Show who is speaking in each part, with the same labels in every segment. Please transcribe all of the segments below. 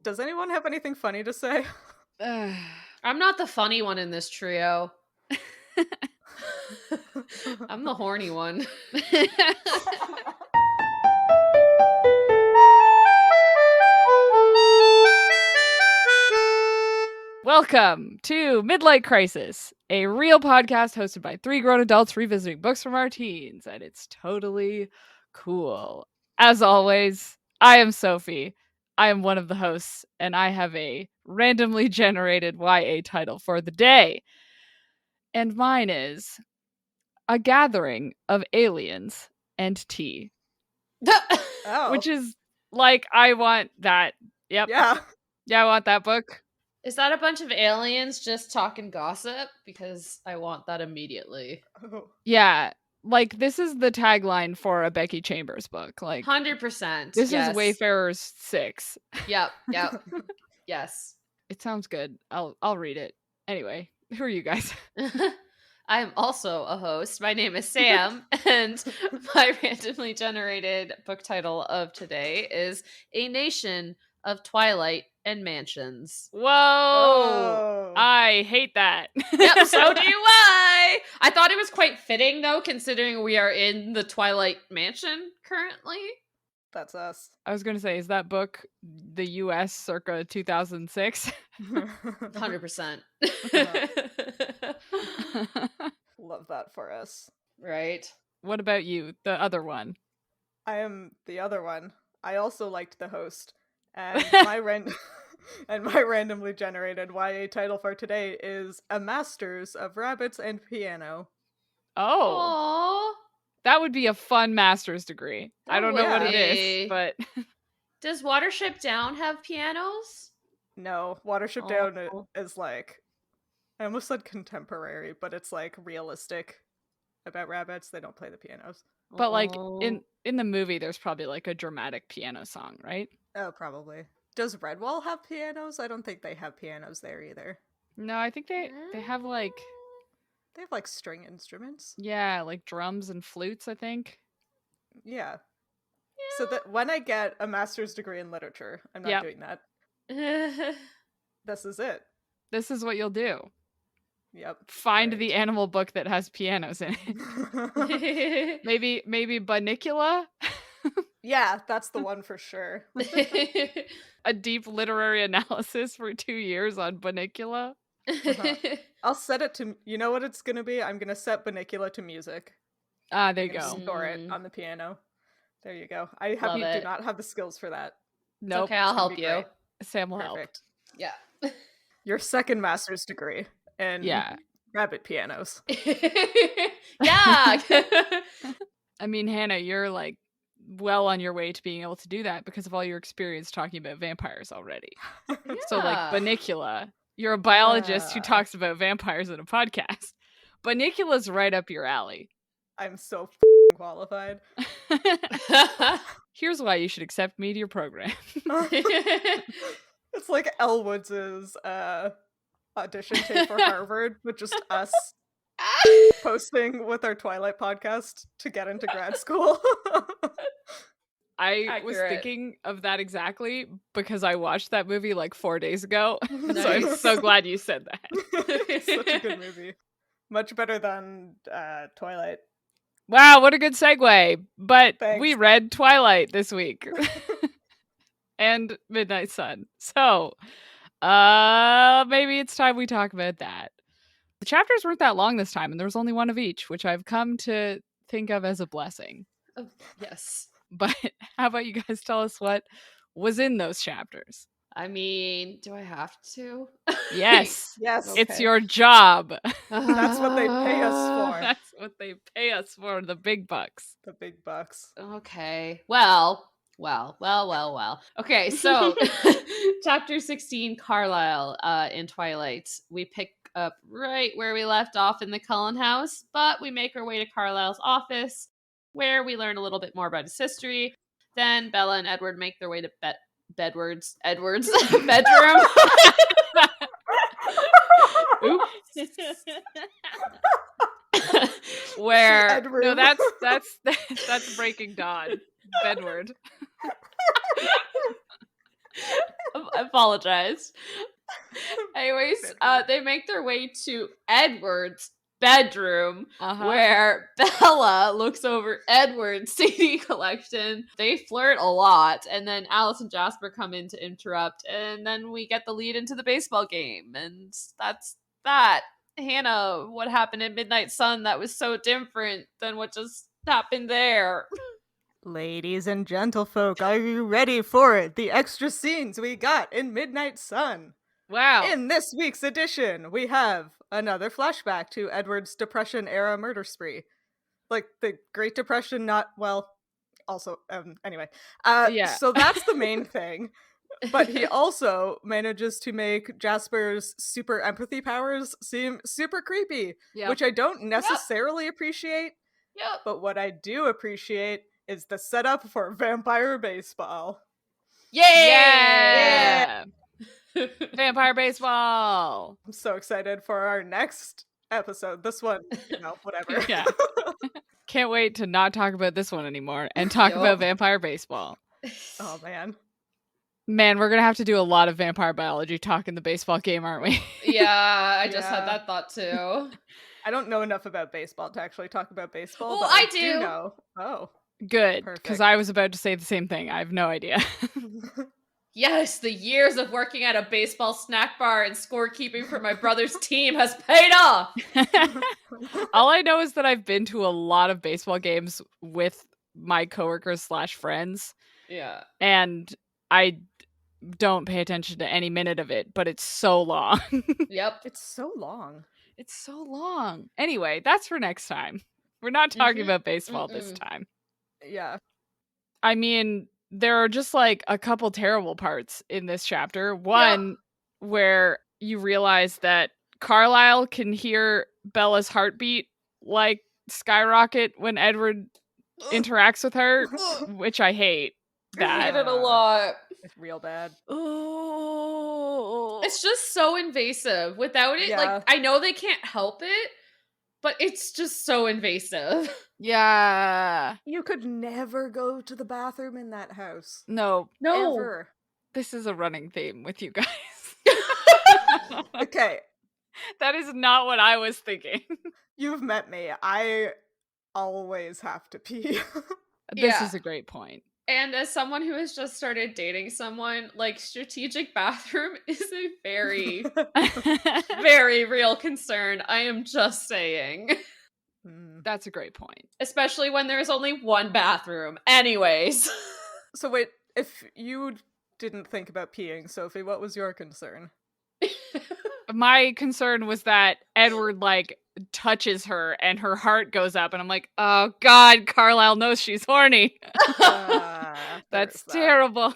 Speaker 1: Does anyone have anything funny to say?
Speaker 2: I'm not the funny one in this trio. I'm the horny one.
Speaker 3: Welcome to Midlight Crisis, a real podcast hosted by three grown adults revisiting books from our teens, and it's totally cool. As always, I am Sophie. I am one of the hosts, and I have a randomly generated YA title for the day. And mine is A Gathering of Aliens and Tea.
Speaker 1: Oh.
Speaker 3: Which is like, I want that. Yep.
Speaker 1: Yeah.
Speaker 3: Yeah, I want that book.
Speaker 2: Is that a bunch of aliens just talking gossip? Because I want that immediately.
Speaker 1: Oh.
Speaker 3: Yeah, like this is the tagline for a Becky Chambers book. Like
Speaker 2: 100%.
Speaker 3: this
Speaker 2: yes.
Speaker 3: is Wayfarer's 6.
Speaker 2: Yep. Yes.
Speaker 3: It sounds good. I'll read it. Anyway, who are you guys?
Speaker 2: I am also a host. My name is Sam, and my randomly generated book title of today is A Nation of Twilight and Mansions.
Speaker 3: Whoa!
Speaker 1: Oh.
Speaker 3: I hate that.
Speaker 2: Yep, so do I. I thought it was quite fitting, though, considering we are in the Twilight Mansion currently.
Speaker 1: That's us.
Speaker 3: I was going to say, is that book the US circa 2006?
Speaker 2: 100%.
Speaker 1: Love that for us.
Speaker 2: Right.
Speaker 3: What about you, the other one?
Speaker 1: I am the other one. I also liked the host. And my randomly generated YA title for today is A Masters of Rabbits and Piano.
Speaker 3: Oh.
Speaker 2: Aww.
Speaker 3: That would be a fun master's degree. I don't know what it
Speaker 2: be.
Speaker 3: is, but...
Speaker 2: Does Watership Down have pianos?
Speaker 1: No, Watership Down is like, I almost said contemporary, but it's like realistic about rabbits. They don't play the pianos.
Speaker 3: But like in the movie, there's probably like a dramatic piano song, right?
Speaker 1: Oh, probably. Does Redwall have pianos? I don't think they have pianos there either.
Speaker 3: No, I think they have like...
Speaker 1: They have like string instruments.
Speaker 3: Yeah, like drums and flutes, I think.
Speaker 1: Yeah. So that when I get a master's degree in literature, I'm not doing that. This is it.
Speaker 3: This is what you'll do.
Speaker 1: Yep.
Speaker 3: Find the animal book that has pianos in it. maybe Bunicula?
Speaker 1: Yeah, that's the one for sure.
Speaker 3: A deep literary analysis for 2 years on Bunicula.
Speaker 1: I'll set it to, you know what it's gonna be? I'm gonna set Bunicula to music.
Speaker 3: Ah, there you go.
Speaker 1: Score it on the piano. There you go. I do not have the skills for that.
Speaker 3: Nope.
Speaker 2: Okay, I'll help you.
Speaker 3: Great. Sam will
Speaker 1: Perfect.
Speaker 2: Yeah.
Speaker 1: Your second master's degree in rabbit pianos.
Speaker 2: Yeah.
Speaker 3: I mean, Hannah, you're like well on your way to being able to do that because of all your experience talking about vampires already.
Speaker 2: Yeah.
Speaker 3: So like Bunicula, you're a biologist who talks about vampires in a podcast. Bunicula's right up your alley.
Speaker 1: I'm so qualified.
Speaker 3: Here's why you should accept me to your program.
Speaker 1: It's like Elwood's audition tape for Harvard, but just us posting with our Twilight podcast to get into grad school.
Speaker 3: I was thinking of that exactly because I watched that movie like 4 days ago. Nice. So I'm so glad you said that.
Speaker 1: It's such a good movie. Much better than Twilight.
Speaker 3: Wow, what a good segue. But
Speaker 1: Thanks.
Speaker 3: We read Twilight this week. And Midnight Sun. So, maybe it's time we talk about that. The chapters weren't that long this time, and there was only one of each, which I've come to think of as a blessing.
Speaker 2: Oh, yes.
Speaker 3: But how about you guys tell us what was in those chapters?
Speaker 2: I mean, do I have to?
Speaker 3: Yes.
Speaker 1: Yes.
Speaker 3: Okay. It's your job.
Speaker 1: That's what they pay us for.
Speaker 3: That's what they pay us for, the big bucks.
Speaker 1: The big bucks.
Speaker 2: Okay. Well. Okay, so chapter 16, Carlisle, in Twilight. We pick up right where we left off in the Cullen house, but we make our way to Carlisle's office, where we learn a little bit more about his history. Then Bella and Edward make their way to Edward's bedroom. Oops. Where
Speaker 3: no, that's Breaking Dawn. Bedward.
Speaker 2: I apologize. Anyways, they make their way to Edward's bedroom, where Bella looks over Edward's CD collection. They flirt a lot, and then Alice and Jasper come in to interrupt, and then we get the lead into the baseball game, and that's that. Hannah, what happened in Midnight Sun that was so different than what just happened there?
Speaker 1: Ladies and gentlefolk, are you ready for it? The extra scenes we got in Midnight Sun.
Speaker 3: Wow.
Speaker 1: In this week's edition, we have another flashback to Edward's Depression-era murder spree. Like, the Great Depression, also, anyway. So that's the main thing. But he also manages to make Jasper's super empathy powers seem super creepy, which I don't necessarily appreciate. But what I do appreciate is the setup for vampire baseball.
Speaker 3: Yeah! Vampire baseball!
Speaker 1: I'm so excited for our next episode. This one, whatever.
Speaker 3: Yeah. Can't wait to not talk about this one anymore and talk about vampire baseball.
Speaker 1: Oh, man.
Speaker 3: Man, we're going to have to do a lot of vampire biology talk in the baseball game, aren't we?
Speaker 2: Yeah, I just had that thought too.
Speaker 1: I don't know enough about baseball to actually talk about baseball.
Speaker 2: Well,
Speaker 1: but
Speaker 2: I do
Speaker 1: know. Oh.
Speaker 3: Good, because I was about to say the same thing. I have no idea.
Speaker 2: Yes, the years of working at a baseball snack bar and scorekeeping for my brother's team has paid off.
Speaker 3: All I know is that I've been to a lot of baseball games with my coworkers / friends.
Speaker 2: Yeah.
Speaker 3: And I don't pay attention to any minute of it, but it's so long.
Speaker 2: Yep.
Speaker 1: It's so long.
Speaker 3: It's so long. Anyway, that's for next time. We're not talking about baseball this time.
Speaker 1: Yeah.
Speaker 3: I mean, there are just like a couple terrible parts in this chapter. One where you realize that Carlisle can hear Bella's heartbeat like skyrocket when Edward interacts with her, which I hate.
Speaker 2: I hate it a lot.
Speaker 1: It's real bad.
Speaker 3: Oh,
Speaker 2: it's just so invasive. Without it, like, I know they can't help it, but it's just so invasive.
Speaker 3: Yeah.
Speaker 1: You could never go to the bathroom in that house.
Speaker 3: No.
Speaker 1: Ever.
Speaker 3: This is a running theme with you guys.
Speaker 1: Okay.
Speaker 3: That is not what I was thinking.
Speaker 1: You've met me. I always have to pee.
Speaker 3: This is a great point.
Speaker 2: And as someone who has just started dating someone, like, strategic bathroom is a very, very real concern. I am just saying.
Speaker 3: That's a great point.
Speaker 2: Especially when there's only one bathroom. Anyways.
Speaker 1: So wait, if you didn't think about peeing, Sophie, what was your concern?
Speaker 3: My concern was that Edward, like, touches her and her heart goes up and I'm like, oh god, Carlisle knows she's horny. That's terrible.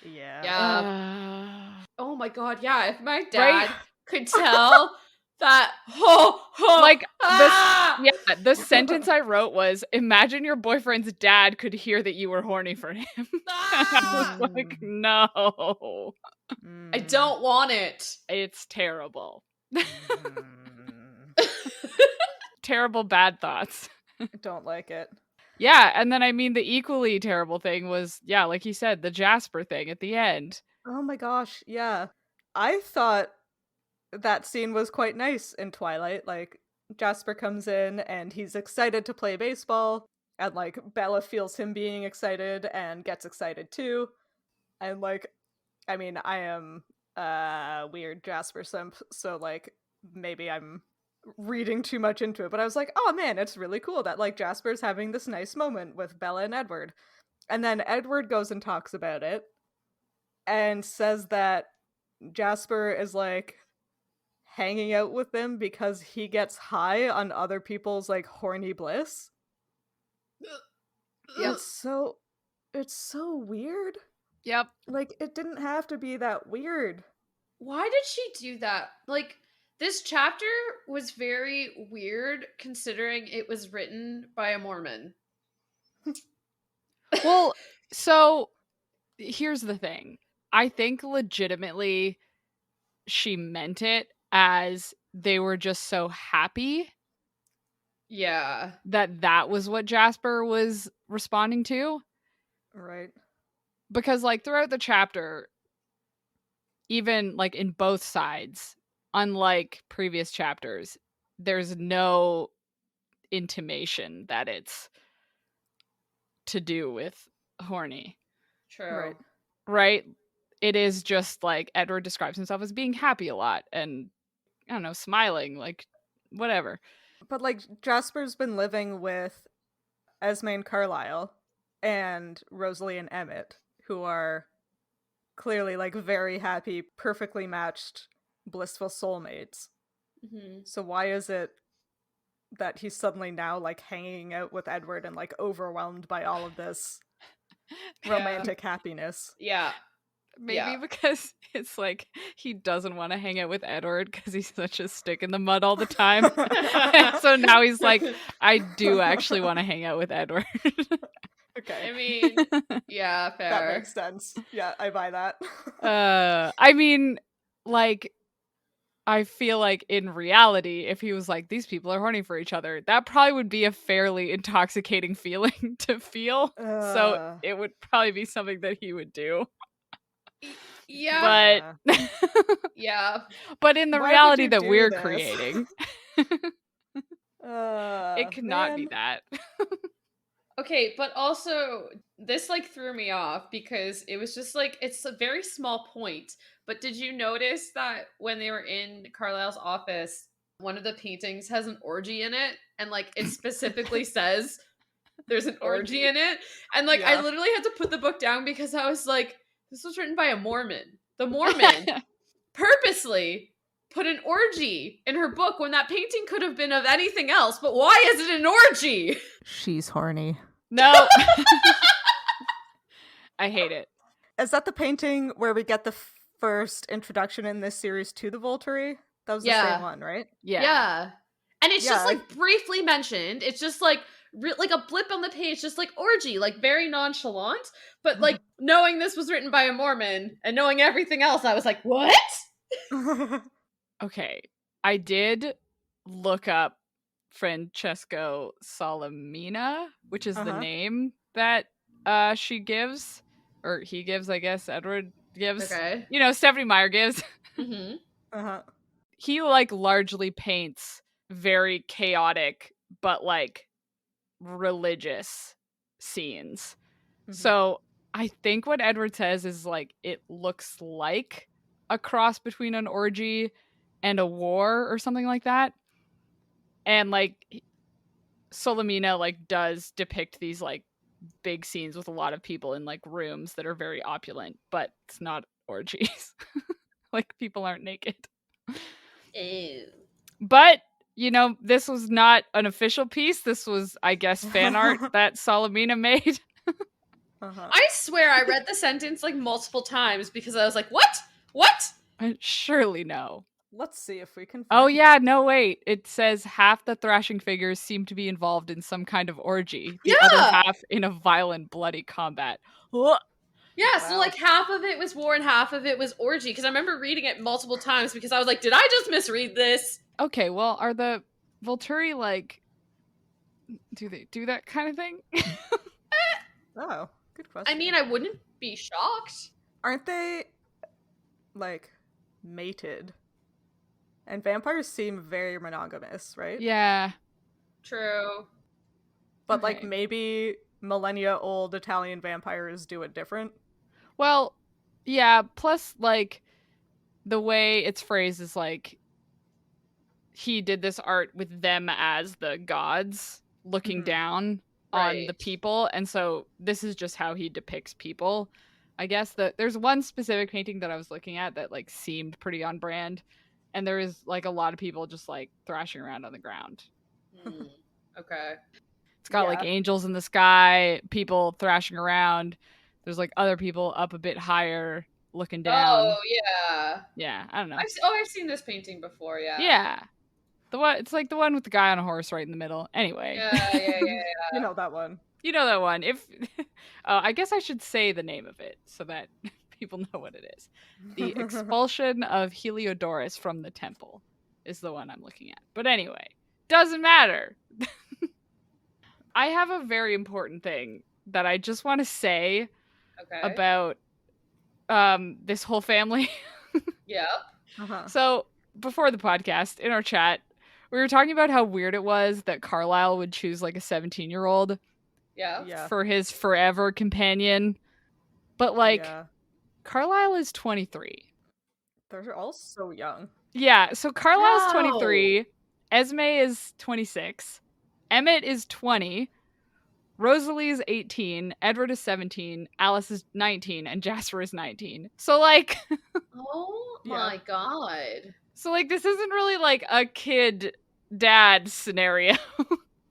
Speaker 1: Yeah.
Speaker 2: Oh my god, yeah, if my dad could tell that like
Speaker 3: the sentence I wrote was, imagine your boyfriend's dad could hear that you were horny for him. I was like, no.
Speaker 2: I don't want it.
Speaker 3: It's terrible. Terrible bad thoughts.
Speaker 1: I don't like it.
Speaker 3: Yeah, and then I mean the equally terrible thing was, like he said, the Jasper thing at the end.
Speaker 1: Oh my gosh, yeah. I thought that scene was quite nice in Twilight. Like, Jasper comes in and he's excited to play baseball, and like Bella feels him being excited and gets excited too. And like, I mean, I am a weird Jasper simp, so like maybe I'm reading too much into it, but I was like, oh man, it's really cool that like Jasper's having this nice moment with Bella and Edward. And then Edward goes and talks about it and says that Jasper is like hanging out with them because he gets high on other people's like horny bliss. It's so weird.
Speaker 3: Yep.
Speaker 1: Like, it didn't have to be that weird.
Speaker 2: Why did she do that? Like, this chapter was very weird considering it was written by a Mormon.
Speaker 3: Well, so here's the thing. I think legitimately she meant it as they were just so happy.
Speaker 2: Yeah.
Speaker 3: That was what Jasper was responding to.
Speaker 1: Right.
Speaker 3: Because like throughout the chapter, even like in both sides, unlike previous chapters, there's no intimation that it's to do with horny.
Speaker 2: True.
Speaker 3: Right? It is just like Edward describes himself as being happy a lot and, I don't know, smiling, like whatever.
Speaker 1: But like Jasper's been living with Esme and Carlisle and Rosalie and Emmett, who are clearly like very happy, perfectly matched, blissful soulmates.
Speaker 2: Mm-hmm.
Speaker 1: So why is it that he's suddenly now like hanging out with Edward and like overwhelmed by all of this romantic happiness?
Speaker 2: Yeah.
Speaker 3: Maybe because it's like he doesn't want to hang out with Edward because he's such a stick in the mud all the time. So now he's like, I do actually want to hang out with Edward.
Speaker 1: Okay.
Speaker 2: I mean, yeah, fair.
Speaker 1: That makes sense. Yeah, I buy that.
Speaker 3: I mean, like, I feel like in reality, if he was like, these people are horny for each other, that probably would be a fairly intoxicating feeling to feel. So it would probably be something that he would do.
Speaker 2: Yeah.
Speaker 3: But
Speaker 2: yeah.
Speaker 3: But in the
Speaker 1: Why
Speaker 3: reality
Speaker 1: would you
Speaker 3: that
Speaker 1: do
Speaker 3: we're
Speaker 1: this?
Speaker 3: creating, it could not be that.
Speaker 2: Okay, but also this like threw me off because it was just like it's a very small point. But did you notice that when they were in Carlisle's office, one of the paintings has an orgy in it, and like it specifically says there's an orgy in it, and like I literally had to put the book down because I was like, this was written by a Mormon. The Mormon purposely put an orgy in her book when that painting could have been of anything else, but why is it an orgy?
Speaker 1: She's horny.
Speaker 3: No. I hate it.
Speaker 1: Is that the painting where we get the first introduction in this series to the Volturi? That was the same one, right?
Speaker 2: Yeah. And it's just like briefly mentioned. It's just like like a blip on the page, just like orgy, like very nonchalant. But like knowing this was written by a Mormon and knowing everything else, I was like, what?
Speaker 3: Okay. I did look up Francesco Salamina, which is the name that she gives, or he gives, I guess, Edward gives.
Speaker 2: Okay.
Speaker 3: You know, Stephanie Meyer gives. He like largely paints very chaotic but like religious scenes. So I think what Edward says is like it looks like a cross between an orgy and a war or something like that. And like Solomina like does depict these like big scenes with a lot of people in like rooms that are very opulent, but it's not orgies. Like people aren't naked.
Speaker 2: Ew.
Speaker 3: But you know, this was not an official piece. This was, I guess, fan art that Solomina made.
Speaker 2: I swear I read the sentence like multiple times because I was like, what? What?
Speaker 3: Surely no.
Speaker 1: Let's see if we can
Speaker 3: Oh
Speaker 1: find
Speaker 3: yeah, no wait. It says half the thrashing figures seem to be involved in some kind of orgy. The other half in a violent, bloody combat.
Speaker 2: Yeah, so like half of it was war and half of it was orgy. Because I remember reading it multiple times because I was like, did I just misread this?
Speaker 3: Okay, well, are the Volturi like, do they do that kind of thing?
Speaker 1: Oh, good question.
Speaker 2: I mean, I wouldn't be shocked.
Speaker 1: Aren't they like mated? And vampires seem very monogamous, right?
Speaker 3: Yeah.
Speaker 2: True.
Speaker 1: But like maybe millennia old Italian vampires do it different.
Speaker 3: Well, yeah, plus like the way it's phrased is like he did this art with them as the gods looking down on the people, and so this is just how he depicts people. I guess that there's one specific painting that I was looking at that like seemed pretty on brand, and there is like a lot of people just like thrashing around on the ground.
Speaker 2: Okay.
Speaker 3: It's got like angels in the sky, people thrashing around. There's like other people up a bit higher looking down.
Speaker 2: Oh yeah.
Speaker 3: Yeah, I don't know.
Speaker 2: I've seen this painting before. Yeah.
Speaker 3: Yeah. The one, it's like the one with the guy on a horse right in the middle. Anyway.
Speaker 2: Yeah.
Speaker 1: You know that one.
Speaker 3: You know that one. If I guess I should say the name of it so that people know what it is. The expulsion of Heliodorus from the temple is the one I'm looking at. But anyway, doesn't matter. I have a very important thing that I just want to say about this whole family.
Speaker 2: Yeah.
Speaker 1: Uh-huh.
Speaker 3: So before the podcast, in our chat, we were talking about how weird it was that Carlisle would choose like a 17-year-old
Speaker 2: Yeah.
Speaker 3: for his forever companion. But like,
Speaker 1: Yeah.
Speaker 3: Carlisle is 23.
Speaker 1: They're all so young.
Speaker 3: Yeah, so Carlisle's
Speaker 2: Wow.
Speaker 3: 23, Esme is 26, Emmett is 20, Rosalie is 18, Edward is 17, Alice is 19, and Jasper is 19. So like
Speaker 2: Oh
Speaker 1: Yeah.
Speaker 2: my god.
Speaker 3: so like this isn't really like a kid dad scenario.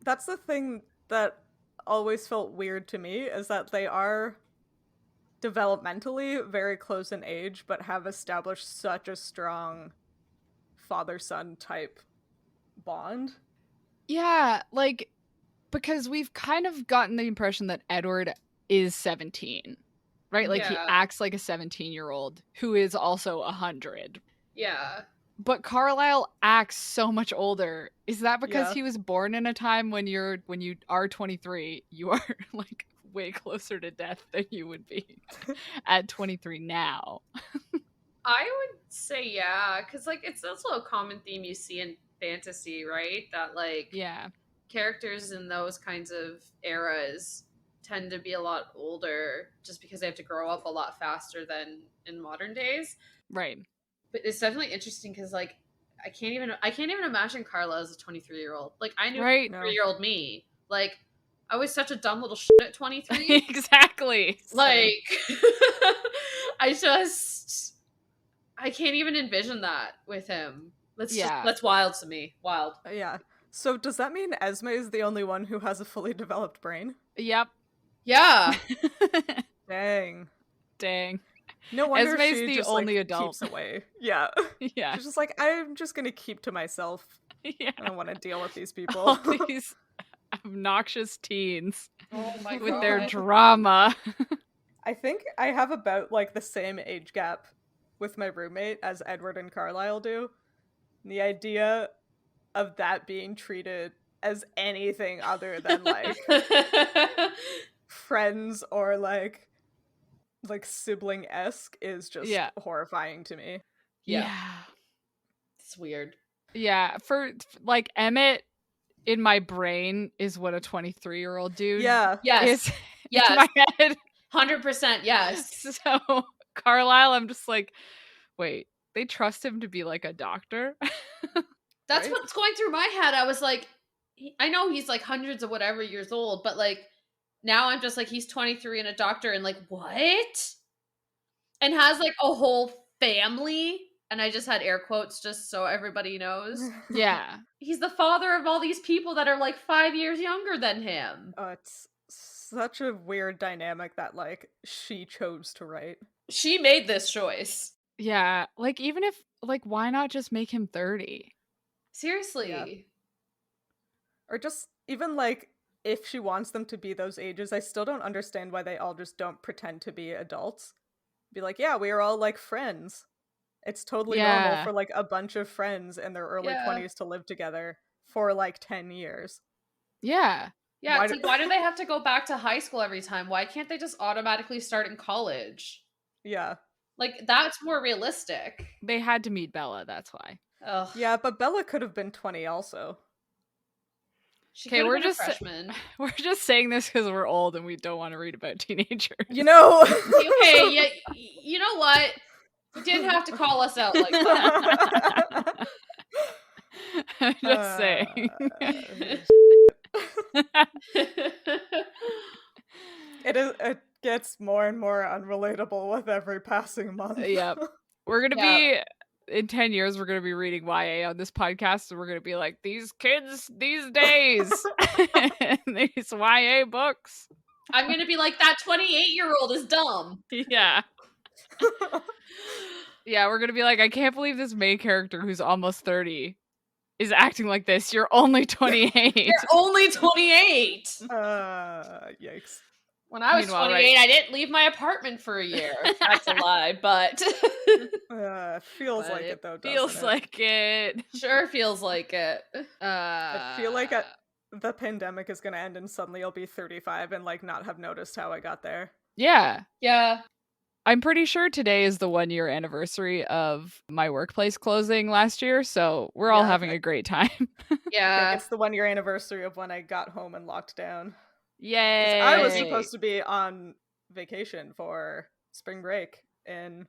Speaker 1: That's the thing that always felt weird to me, is that they are developmentally very close in age, but have established such a strong father-son type bond.
Speaker 3: Yeah, like because we've kind of gotten the impression that Edward is 17. Right? Like he
Speaker 2: Yeah.
Speaker 3: acts like a 17-year-old who is also 100.
Speaker 2: Yeah.
Speaker 3: But Carlisle acts so much older. Is that because
Speaker 1: Yeah.
Speaker 3: he was born in a time when you are 23, you are like way closer to death than you would be at 23 now?
Speaker 2: I would say yeah, because like it's also a common theme you see in fantasy, right? That like
Speaker 3: Yeah.
Speaker 2: characters in those kinds of eras tend to be a lot older just because they have to grow up a lot faster than in modern days.
Speaker 3: Right.
Speaker 2: But it's definitely interesting because like I can't even imagine Carla as a 23-year-old. Like I knew
Speaker 3: Right.
Speaker 2: 23-year-old me. Like I was such a dumb little shit at 23.
Speaker 3: Exactly.
Speaker 2: Like I can't even envision that with him. That's wild to me. Wild.
Speaker 1: Yeah. So does that mean Esme is the only one who has a fully developed brain?
Speaker 3: Yep.
Speaker 2: Yeah.
Speaker 1: Dang.
Speaker 3: Dang.
Speaker 1: No wonder
Speaker 3: Esme's
Speaker 1: she
Speaker 3: the
Speaker 1: just
Speaker 3: only
Speaker 1: like
Speaker 3: adult.
Speaker 1: keeps away. Yeah.
Speaker 3: Yeah.
Speaker 1: She's just like, I'm just gonna keep to myself.
Speaker 3: Yeah.
Speaker 1: I don't want to deal with these people.
Speaker 3: All these obnoxious teens
Speaker 2: Oh my
Speaker 3: with
Speaker 2: god.
Speaker 3: their drama.
Speaker 1: I think I have about like the same age gap with my roommate as Edward and Carlisle do. And the idea of that being treated as anything other than like friends or like sibling-esque is just horrifying to me.
Speaker 2: Yeah. It's weird.
Speaker 3: Yeah, for like Emmett in my brain is what a 23-year-old dude
Speaker 2: Yes.
Speaker 3: is in my head.
Speaker 2: 100% yes.
Speaker 3: So Carlisle, I'm just like, wait, they trust him to be like a doctor?
Speaker 2: That's what's going through my head. I was like, I know he's like hundreds of whatever years old, but like now I'm just like, he's 23 and a doctor and like, what? And has like a whole family. And I just had air quotes just so everybody knows.
Speaker 3: Yeah.
Speaker 2: He's the father of all these people that are like 5 years younger than him.
Speaker 1: Oh, it's such a weird dynamic that like she chose to write.
Speaker 2: She made this choice.
Speaker 3: Yeah, like even if like why not just make him 30?
Speaker 2: Seriously.
Speaker 1: Yeah. Or just even like if she wants them to be those ages, I still don't understand why they all just don't pretend to be adults. Be like, yeah, we are all like friends. It's totally normal for like a bunch of friends in their early 20s to live together for like 10 years.
Speaker 3: Yeah.
Speaker 2: Yeah, it's like, why do they have to go back to high school every time? Why can't they just automatically start in college?
Speaker 1: Yeah.
Speaker 2: Like, that's more realistic.
Speaker 3: They had to meet Bella, that's why.
Speaker 2: Ugh.
Speaker 1: Yeah, but Bella could have been 20 also.
Speaker 3: Okay, we're just saying this because we're old and we don't want to read about teenagers.
Speaker 1: You know.
Speaker 2: Okay, yeah, you know what? You didn't have to call us out like that.
Speaker 3: I'm just saying.
Speaker 1: It gets more and more unrelatable with every passing month.
Speaker 3: Yep. We're gonna be in 10 years we're gonna be reading YA on this podcast and we're gonna be like, these kids these days these YA books.
Speaker 2: I'm gonna be like, that 28-year-old is dumb.
Speaker 3: Yeah. Yeah, we're gonna be like, I can't believe this main character who's almost 30 is acting like this. You're only 28.
Speaker 2: You're only 28.
Speaker 1: Yikes.
Speaker 2: When I was 28, I didn't leave my apartment for a year. That's a lie, but
Speaker 1: feels like it though.
Speaker 3: Feels like it.
Speaker 2: Sure feels like it.
Speaker 1: I feel like the pandemic is gonna end and suddenly I'll be 35 and like not have noticed how I got there.
Speaker 3: Yeah.
Speaker 2: Yeah.
Speaker 3: I'm pretty sure today is the 1-year anniversary of my workplace closing last year, so we're all
Speaker 1: Yeah,
Speaker 3: having a great time.
Speaker 1: I think
Speaker 2: Yeah.
Speaker 1: it's the 1-year anniversary of when I got home and locked down. 'Cause
Speaker 3: Yay!
Speaker 1: I was supposed to be on vacation for spring break in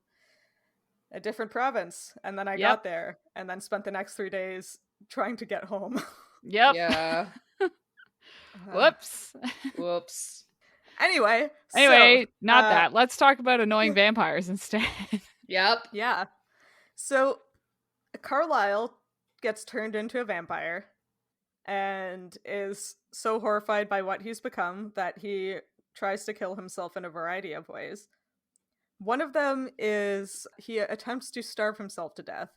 Speaker 1: a different province, and then I got there and then spent the next 3 days trying to get home.
Speaker 3: Yep.
Speaker 2: Yeah.
Speaker 3: Whoops.
Speaker 2: Whoops.
Speaker 1: Anyway,
Speaker 3: not that. Let's talk about annoying vampires instead.
Speaker 2: Yep.
Speaker 1: Yeah. So Carlisle gets turned into a vampire and is so horrified by what he's become that he tries to kill himself in a variety of ways. One of them is he attempts to starve himself to death,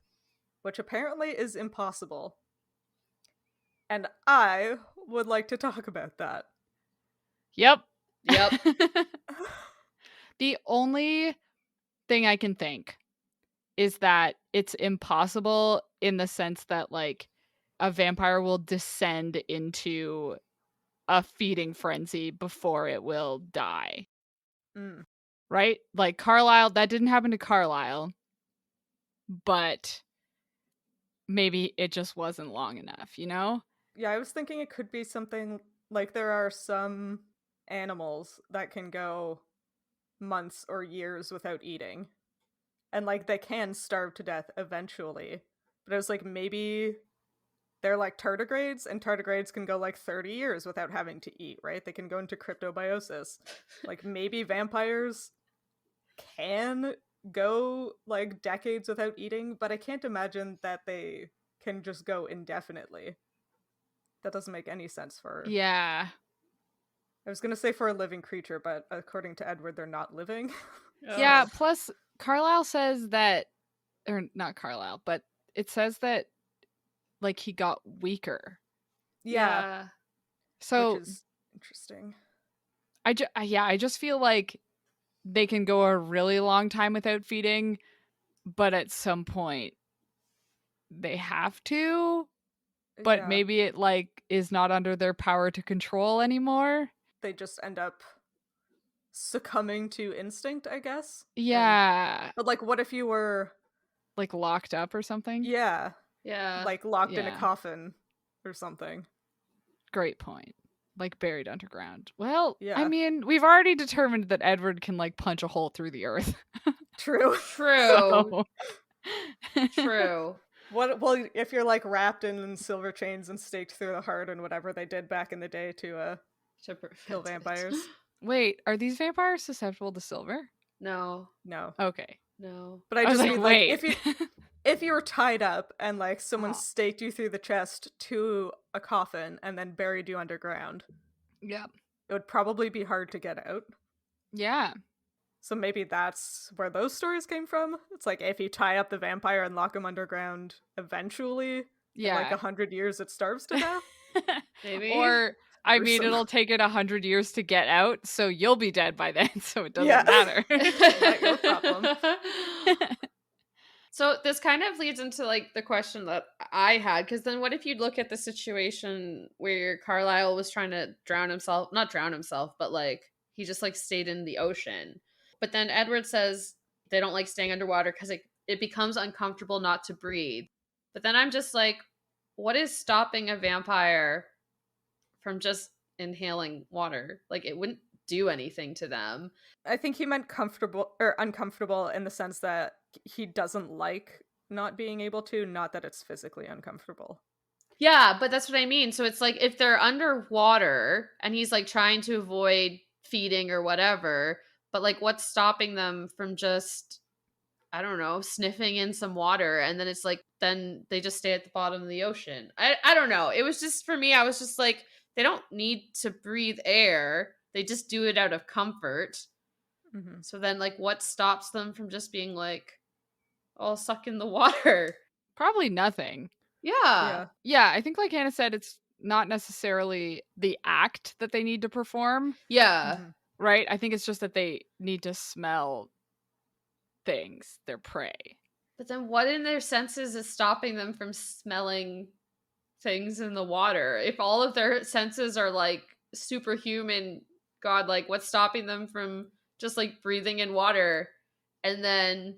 Speaker 1: which apparently is impossible. And I would like to talk about that.
Speaker 3: Yep.
Speaker 2: Yep.
Speaker 3: The only thing I can think is that it's impossible in the sense that, like, a vampire will descend into a feeding frenzy before it will die.
Speaker 1: Mm.
Speaker 3: Right? Like, Carlisle, that didn't happen to Carlisle, but maybe it just wasn't long enough, you know?
Speaker 1: Yeah, I was thinking it could be something like there are some animals that can go months or years without eating. And like they can starve to death eventually. But it was like maybe they're like tardigrades, and tardigrades can go like 30 years without having to eat, right? They can go into cryptobiosis. Like maybe vampires can go like decades without eating, but I can't imagine that they can just go indefinitely. That doesn't make any sense for...
Speaker 3: Yeah.
Speaker 1: I was gonna say for a living creature, but according to Edward, they're not living.
Speaker 3: Yeah,
Speaker 2: Ugh.
Speaker 3: plus Carlisle says that, or not Carlisle, but it says that, like, he got weaker.
Speaker 1: Yeah,
Speaker 3: So
Speaker 1: which is interesting.
Speaker 3: I just feel like they can go a really long time without feeding, but at some point they have to. But
Speaker 1: Yeah,
Speaker 3: maybe it, like, is not under their power to control anymore.
Speaker 1: they just end up succumbing to instinct, I guess.
Speaker 3: Yeah.
Speaker 1: But like, what if you were,
Speaker 3: Like, locked up or something.
Speaker 1: yeah,
Speaker 2: Yeah.
Speaker 1: like locked in a
Speaker 3: Yeah.
Speaker 1: coffin or something?
Speaker 3: Great point. Like, buried underground. Well, I
Speaker 1: Yeah.
Speaker 3: mean, we've already determined that Edward can, like, punch a hole through the earth.
Speaker 1: True.
Speaker 2: True.
Speaker 3: So-
Speaker 2: True.
Speaker 1: What? Well, if you're like wrapped in silver chains and staked through the heart and whatever they did back in the day to
Speaker 2: To
Speaker 1: kill
Speaker 2: prevent it.
Speaker 1: vampires.
Speaker 3: Wait, are these vampires susceptible to silver?
Speaker 2: No.
Speaker 1: No.
Speaker 3: Okay.
Speaker 2: No.
Speaker 1: But I
Speaker 3: I was
Speaker 1: just
Speaker 3: like,
Speaker 1: mean
Speaker 3: wait.
Speaker 1: like if you were tied up and like someone
Speaker 2: Oh.
Speaker 1: staked you through the chest to a coffin and then buried you underground,
Speaker 3: Yeah.
Speaker 1: it would probably be hard to get out.
Speaker 3: Yeah.
Speaker 1: So maybe that's where those stories came from. It's like if you tie up the vampire and lock him underground, eventually, in like
Speaker 3: Yeah.
Speaker 1: 100 years, it starves to death.
Speaker 2: Maybe.
Speaker 3: Or, I mean,
Speaker 1: Gruesome.
Speaker 3: it'll take it 100 years to get out, so you'll be dead by then, so it doesn't
Speaker 1: Yeah.
Speaker 3: matter.
Speaker 1: Not your problem.
Speaker 2: So this kind of leads into like the question that I had, because then what if you look at the situation where Carlisle was trying to not drown himself, but like he just like stayed in the ocean. But then Edward says they don't like staying underwater because it becomes uncomfortable not to breathe. But then I'm just like, what is stopping a vampire from just inhaling water? Like it wouldn't do anything to them.
Speaker 1: I think he meant comfortable or uncomfortable in the sense that he doesn't like not being able to, not that it's physically uncomfortable.
Speaker 2: Yeah, but that's what I mean. So it's like if they're underwater and he's like trying to avoid feeding or whatever, but like what's stopping them from just, I don't know, sniffing in some water, and then it's like then they just stay at the bottom of the ocean. I don't know. It was just, for me, I was just like, they don't need to breathe air. They just do it out of comfort.
Speaker 1: Mm-hmm.
Speaker 2: So then like what stops them from just being like, all suck in the water?
Speaker 3: Probably nothing.
Speaker 2: Yeah.
Speaker 3: Yeah, I think like Hannah said, it's not necessarily the act that they need to perform,
Speaker 2: Yeah.
Speaker 1: Mhm.
Speaker 3: right? I think it's just that they need to smell things, their prey.
Speaker 2: But then what in their senses is stopping them from smelling things in the water? If all of their senses are like superhuman, God, like what's stopping them from just like breathing in water? and then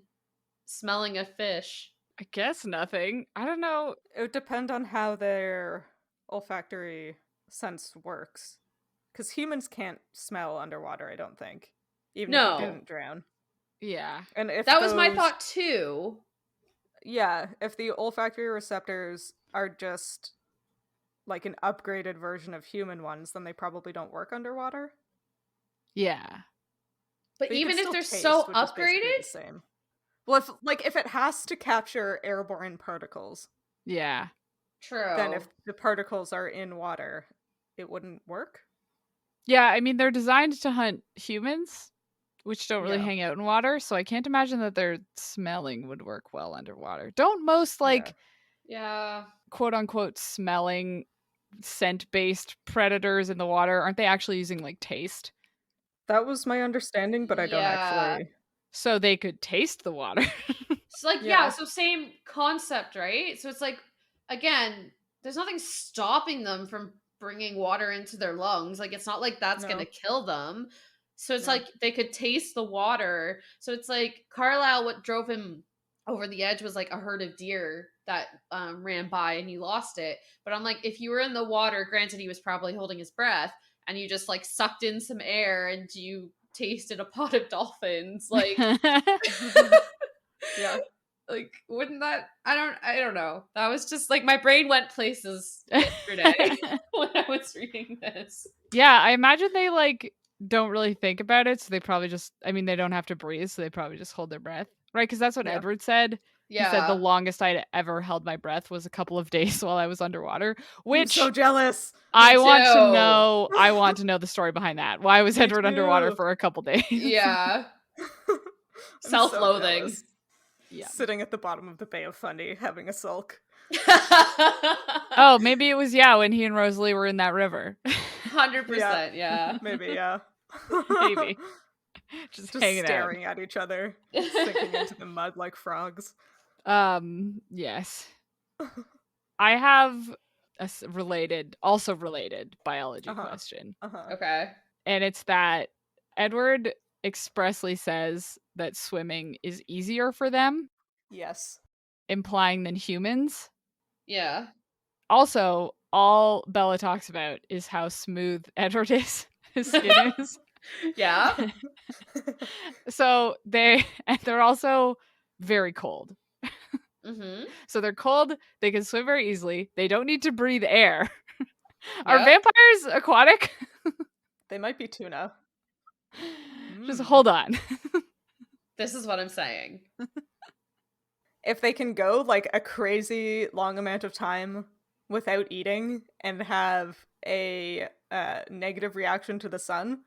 Speaker 2: smelling a fish.
Speaker 3: I guess nothing. I don't know.
Speaker 1: It would depend on how their olfactory sense works. Because humans can't smell underwater, I don't think. Even if
Speaker 2: No.
Speaker 1: you didn't drown.
Speaker 3: Yeah.
Speaker 1: And if
Speaker 2: That was my thought too.
Speaker 1: Yeah, if the olfactory receptors are just like an upgraded version of human ones, then they probably don't work underwater.
Speaker 3: Yeah.
Speaker 2: But
Speaker 1: you
Speaker 2: even
Speaker 1: can
Speaker 2: if
Speaker 1: still
Speaker 2: they're
Speaker 1: taste,
Speaker 2: so
Speaker 1: which is basically
Speaker 2: upgraded?
Speaker 1: the same. Well, if it has to capture airborne particles,
Speaker 3: Yeah.
Speaker 2: True.
Speaker 1: then if the particles are in water, it wouldn't work.
Speaker 3: Yeah, I mean, they're designed to hunt humans, which don't really
Speaker 1: Yeah.
Speaker 3: hang out in water, so I can't imagine that their smelling would work well underwater. Don't most, like,
Speaker 2: Yeah.
Speaker 3: quote unquote, smelling scent based predators in the water, aren't they actually using, like, taste?
Speaker 1: That was my understanding, but I don't actually.
Speaker 3: So they could taste the water.
Speaker 2: So like,
Speaker 1: Yeah.
Speaker 2: so same concept, right? So it's like, again, there's nothing stopping them from bringing water into their lungs. Like, it's not like that's
Speaker 1: No.
Speaker 2: gonna kill them. So it's
Speaker 1: Yeah.
Speaker 2: like they could taste the water. So it's like Carlisle, what drove him over the edge was like a herd of deer that ran by and he lost it. But I'm like, if you were in the water, granted he was probably holding his breath, and you just like sucked in some air and you tasted a pot of dolphins, like
Speaker 1: Yeah.
Speaker 2: like wouldn't that I don't know. That was just like my brain went places yesterday when I was reading this.
Speaker 3: Yeah, I imagine they, like, don't really think about it, so they probably just, I mean, they don't have to breathe, so they probably just hold their breath. Right? Because that's what
Speaker 1: Yeah.
Speaker 3: Edward said.
Speaker 2: Yeah.
Speaker 3: He said the longest I'd ever held my breath was a couple of days while I was underwater, which
Speaker 1: I'm so jealous.
Speaker 3: I want to
Speaker 2: too.
Speaker 3: know. I want to know the story behind that. Why was
Speaker 1: Me
Speaker 3: Edward underwater
Speaker 1: too.
Speaker 3: for a couple days?
Speaker 2: Yeah.
Speaker 1: I'm so
Speaker 2: Self-loathing.
Speaker 1: jealous.
Speaker 3: Yeah.
Speaker 1: Sitting at the bottom of the Bay of Fundy, having a sulk.
Speaker 3: Oh, maybe it was, yeah, when he and Rosalie were in that river.
Speaker 2: 100%, yeah.
Speaker 1: Maybe, yeah.
Speaker 3: Maybe. Just hanging out.
Speaker 1: staring at each other, sinking into the mud like frogs.
Speaker 3: Yes. I have a also related biology question.
Speaker 2: Okay.
Speaker 3: And it's that Edward expressly says that swimming is easier for them,
Speaker 1: Yes.
Speaker 3: implying than humans.
Speaker 2: Yeah.
Speaker 3: Also, all Bella talks about is how smooth Edward is. His skin is.
Speaker 2: Yeah.
Speaker 3: So they're also very cold.
Speaker 2: Mm-hmm.
Speaker 3: So they're cold, they can swim very easily, they don't need to breathe air. Are
Speaker 2: Yep.
Speaker 3: vampires aquatic?
Speaker 1: They might be tuna.
Speaker 3: Just hold on.
Speaker 2: This is what I'm saying.
Speaker 1: If they can go like a crazy long amount of time without eating and have a negative reaction to the sun,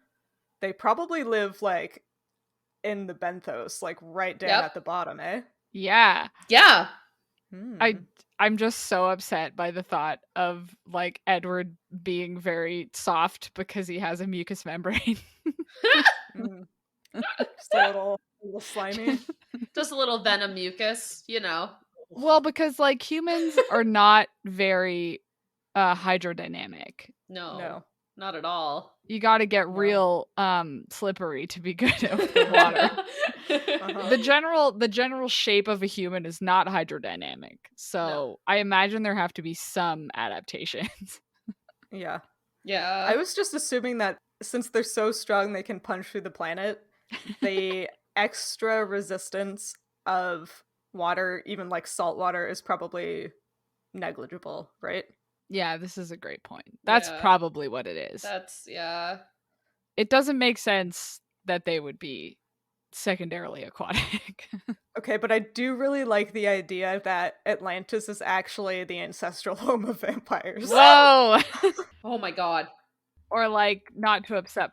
Speaker 1: they probably live like in the benthos, like right down at the bottom, eh?
Speaker 3: Yeah.
Speaker 2: Yeah.
Speaker 3: I'm just so upset by the thought of like Edward being very soft because he has a mucous membrane.
Speaker 1: Just a little slimy.
Speaker 2: Just a little venom mucus, you know.
Speaker 3: Well, because like humans are not very hydrodynamic.
Speaker 2: No. Not at all.
Speaker 3: You got to get real slippery to be good at the water. The general shape of a human is not hydrodynamic. So I imagine there have to be some adaptations.
Speaker 1: Yeah.
Speaker 2: Yeah.
Speaker 1: I was just assuming that since they're so strong they can punch through the planet, the extra resistance of water, even like salt water, is probably negligible, right?
Speaker 3: Yeah, this is a great point. That's probably what it is. It doesn't make sense that they would be secondarily aquatic.
Speaker 1: Okay, but I do really like the idea that Atlantis is actually the ancestral home of vampires.
Speaker 3: Whoa!
Speaker 2: Oh my god.
Speaker 3: Or like, not to upset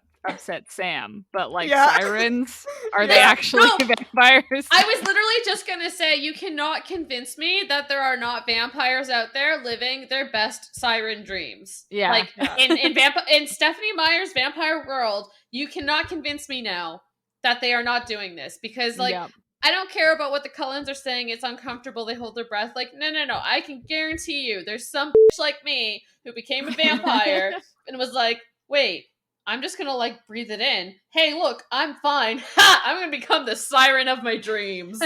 Speaker 3: Sam, but like sirens? Are they actually vampires?
Speaker 2: I was literally just gonna say, you cannot convince me that there are not vampires out there living their best siren dreams.
Speaker 3: Yeah.
Speaker 2: Like, in Stephanie Meyer's Vampire World, you cannot convince me now that they are not doing this. Because, like, I don't care about what the Cullens are saying, it's uncomfortable, they hold their breath. Like, no, I can guarantee you, there's some bitch like me who became a vampire and was like, wait, I'm just gonna like breathe it in. Hey, look, I'm fine. Ha! I'm gonna become the siren of my dreams.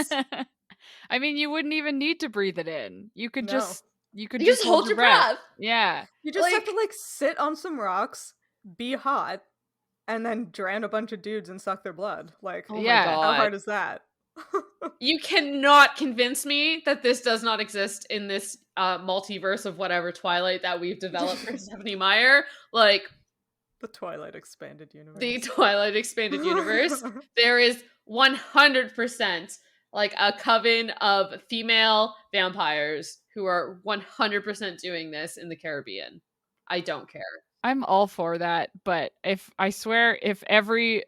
Speaker 3: I mean, you wouldn't even need to breathe it in. You could
Speaker 1: No.
Speaker 3: just
Speaker 2: You just hold your breath.
Speaker 3: Yeah.
Speaker 1: You just have
Speaker 2: Like-
Speaker 1: to like sit on some rocks, be hot, and then drown a bunch of dudes and suck their blood. Like,
Speaker 2: Oh my
Speaker 3: Yeah.
Speaker 2: god.
Speaker 1: how hard is that?
Speaker 2: You cannot convince me that this does not exist in this multiverse of whatever Twilight that we've developed for Stephanie Meyer. Like,
Speaker 1: The Twilight expanded universe.
Speaker 2: the Twilight expanded universe. There is 100% like a coven of female vampires who are 100% doing this in the Caribbean. I don't care.
Speaker 3: I'm all for that, but if every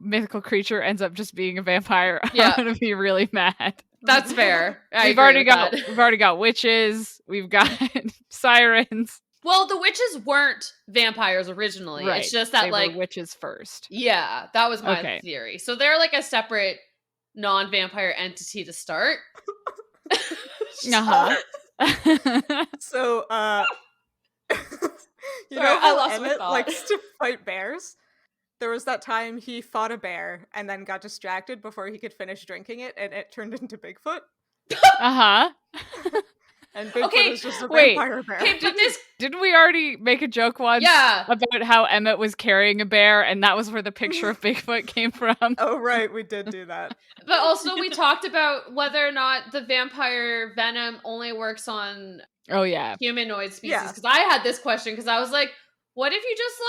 Speaker 3: mythical creature ends up just being a vampire,
Speaker 2: Yeah.
Speaker 3: I'm gonna be really mad.
Speaker 2: That's fair. I
Speaker 3: We've
Speaker 2: agree
Speaker 3: already
Speaker 2: with
Speaker 3: got
Speaker 2: that.
Speaker 3: we've already got witches, we've got sirens.
Speaker 2: Well, the witches weren't vampires originally.
Speaker 3: Right.
Speaker 2: It's just that
Speaker 3: They
Speaker 2: like
Speaker 3: were witches first.
Speaker 2: yeah, that was my
Speaker 3: Okay.
Speaker 2: theory. So they're like a separate non-vampire entity to start.
Speaker 3: Uh-huh.
Speaker 1: So, you
Speaker 2: Sorry,
Speaker 1: know
Speaker 2: I
Speaker 1: how
Speaker 2: lost my
Speaker 1: Emmett
Speaker 2: thought.
Speaker 1: likes to fight bears? There was that time he fought a bear and then got distracted before he could finish drinking it, and it turned into Bigfoot.
Speaker 3: Uh-huh.
Speaker 1: And Bigfoot
Speaker 2: Okay,
Speaker 1: is just a
Speaker 3: wait.
Speaker 1: vampire bear.
Speaker 2: Okay, but this
Speaker 3: Didn't we already make a joke once
Speaker 2: yeah.
Speaker 3: about how Emmett was carrying a bear and that was where the picture of Bigfoot came from?
Speaker 1: Oh, right, we did do that.
Speaker 2: But also we talked about whether or not the vampire venom only works on
Speaker 3: Oh yeah.
Speaker 2: humanoid species.
Speaker 1: Yeah.
Speaker 2: Because I had this question because I was like, what if you just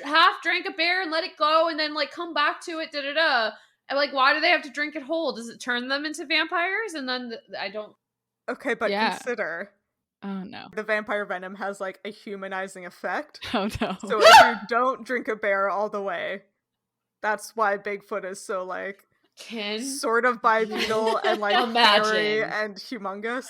Speaker 2: like half drank a bear and let it go and then like come back to it, da-da-da. And like, why do they have to drink it whole? Does it turn them into vampires? And then I don't.
Speaker 1: Okay, but
Speaker 3: Yeah.
Speaker 1: consider
Speaker 3: Oh no.
Speaker 1: the vampire venom has like a humanizing effect.
Speaker 3: Oh no.
Speaker 1: So if you don't drink a bear all the way, that's why Bigfoot is so like
Speaker 2: Can
Speaker 1: sort of bipedal and like
Speaker 2: Imagine.
Speaker 1: hairy and humongous.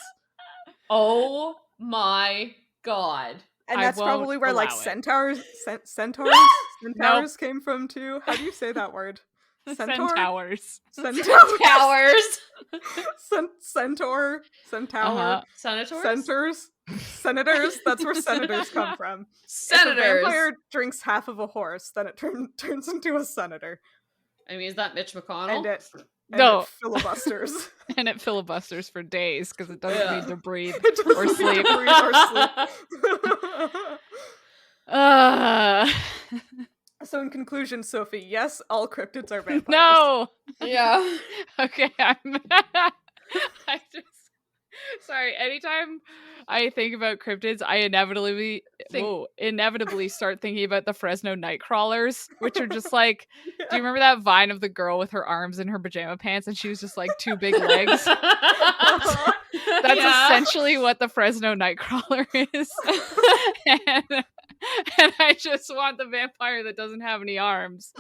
Speaker 2: oh my god.
Speaker 1: And
Speaker 3: I
Speaker 1: that's
Speaker 3: won't
Speaker 1: probably where like
Speaker 3: allow it.
Speaker 1: centaurs came from too. How do you say that word? Centaur?
Speaker 3: Centaurs.
Speaker 2: Towers.
Speaker 1: Centaur.
Speaker 3: Uh-huh.
Speaker 2: Senators?
Speaker 1: Senators. That's where senators come from. If a
Speaker 2: Senators.
Speaker 1: vampire drinks half of a horse, then it turns into a senator.
Speaker 2: I mean, is that Mitch McConnell?
Speaker 1: And it
Speaker 3: No.
Speaker 1: filibusters.
Speaker 3: And it filibusters for days because it doesn't
Speaker 2: Yeah.
Speaker 3: need to breathe
Speaker 1: It doesn't
Speaker 3: or
Speaker 1: need to
Speaker 3: sleep.
Speaker 1: breathe or sleep. So in conclusion, Sophie, yes, all cryptids are vampires.
Speaker 3: No.
Speaker 2: Yeah.
Speaker 3: Okay, I just sorry. Anytime I think about cryptids, I inevitably start thinking about the Fresno Nightcrawlers, which are just like.
Speaker 1: Yeah.
Speaker 3: Do you remember that vine of the girl with her arms in her pajama pants and she was just like two big legs? That's essentially what the Fresno Nightcrawler is. and I just want the vampire that doesn't have any arms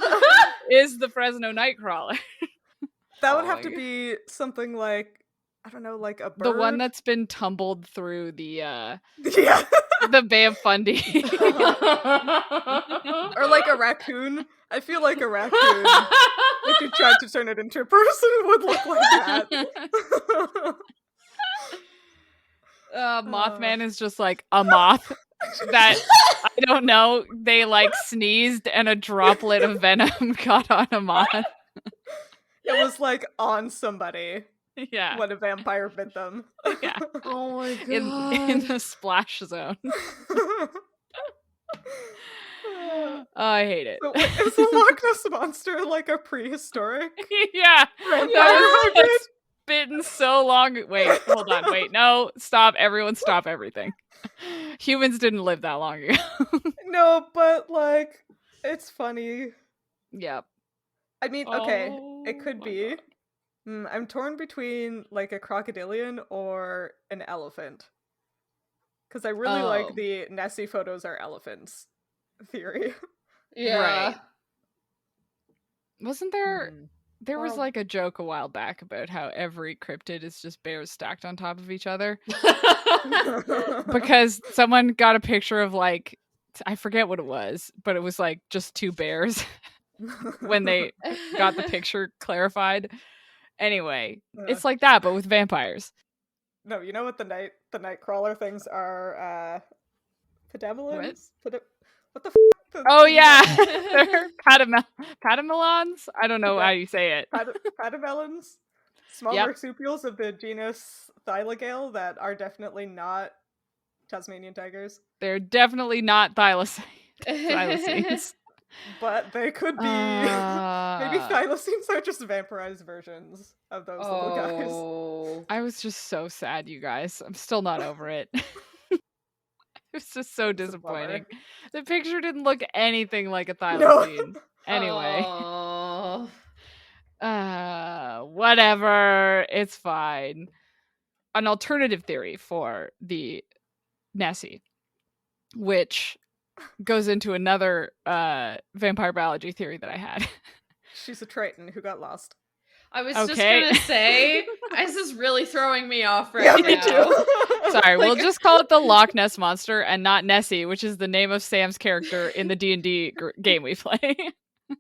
Speaker 3: is the Fresno Nightcrawler.
Speaker 1: That would
Speaker 3: Oh
Speaker 1: have
Speaker 3: my
Speaker 1: to
Speaker 3: God.
Speaker 1: be something like, I don't know, like a bird.
Speaker 3: The one that's been tumbled through the
Speaker 1: Yeah.
Speaker 3: Bam Fundy.
Speaker 1: Or like a raccoon. I feel like a raccoon, if you tried to turn it into a person, would look like that.
Speaker 3: Mothman is just like a moth that I don't know. They like sneezed and a droplet of venom got on a moth.
Speaker 1: It was like on somebody
Speaker 3: Yeah,
Speaker 1: when a vampire bit them.
Speaker 3: yeah.
Speaker 2: Oh my god.
Speaker 3: In the splash zone. Oh, I hate it.
Speaker 1: So, wait, is the Loch Ness monster like a prehistoric?
Speaker 3: Yeah,
Speaker 1: vampire
Speaker 3: that
Speaker 1: hybrid?
Speaker 3: was bitten so long. Wait, hold on. Wait, no, stop. Everyone, stop everything. Humans didn't live that long ago.
Speaker 1: No, but like, it's funny.
Speaker 3: Yep.
Speaker 1: I mean, okay,
Speaker 3: Oh
Speaker 1: it could
Speaker 3: my
Speaker 1: be.
Speaker 3: God.
Speaker 1: I'm torn between like a crocodilian or an elephant. Because I really
Speaker 3: Oh.
Speaker 1: like the Nessie photos are elephants theory.
Speaker 2: Yeah.
Speaker 3: Right. Wasn't there? There was
Speaker 1: Well-
Speaker 3: like a joke a while back about how every cryptid is just bears stacked on top of each other. Because someone got a picture of like, I forget what it was, but it was like just two bears when they got the picture clarified. Anyway, it's like that, but with vampires.
Speaker 1: No, you know what the night crawler things are? Pedemolins? What the
Speaker 3: Oh yeah, they're patamelons. I don't know how you say it.
Speaker 1: Patamelons? Small
Speaker 3: Yep.
Speaker 1: marsupials of the genus Thylogale that are definitely not Tasmanian tigers.
Speaker 3: They're definitely not thylacines.
Speaker 1: But they could be. Maybe thylacines are just vampirized versions of those little guys.
Speaker 3: I was just so sad, you guys. I'm still not over it. It was just so disappointing. The picture didn't look anything like a thylacine. Anyway. Whatever. It's fine. An alternative theory for the Nessie, which goes into another vampire biology theory that I had.
Speaker 1: She's a Triton who got lost.
Speaker 2: I was just gonna say, this is really throwing me off right now.
Speaker 1: Me too.
Speaker 3: Sorry, we'll just call it the Loch Ness Monster and not Nessie, which is the name of Sam's character in the D&D game we play.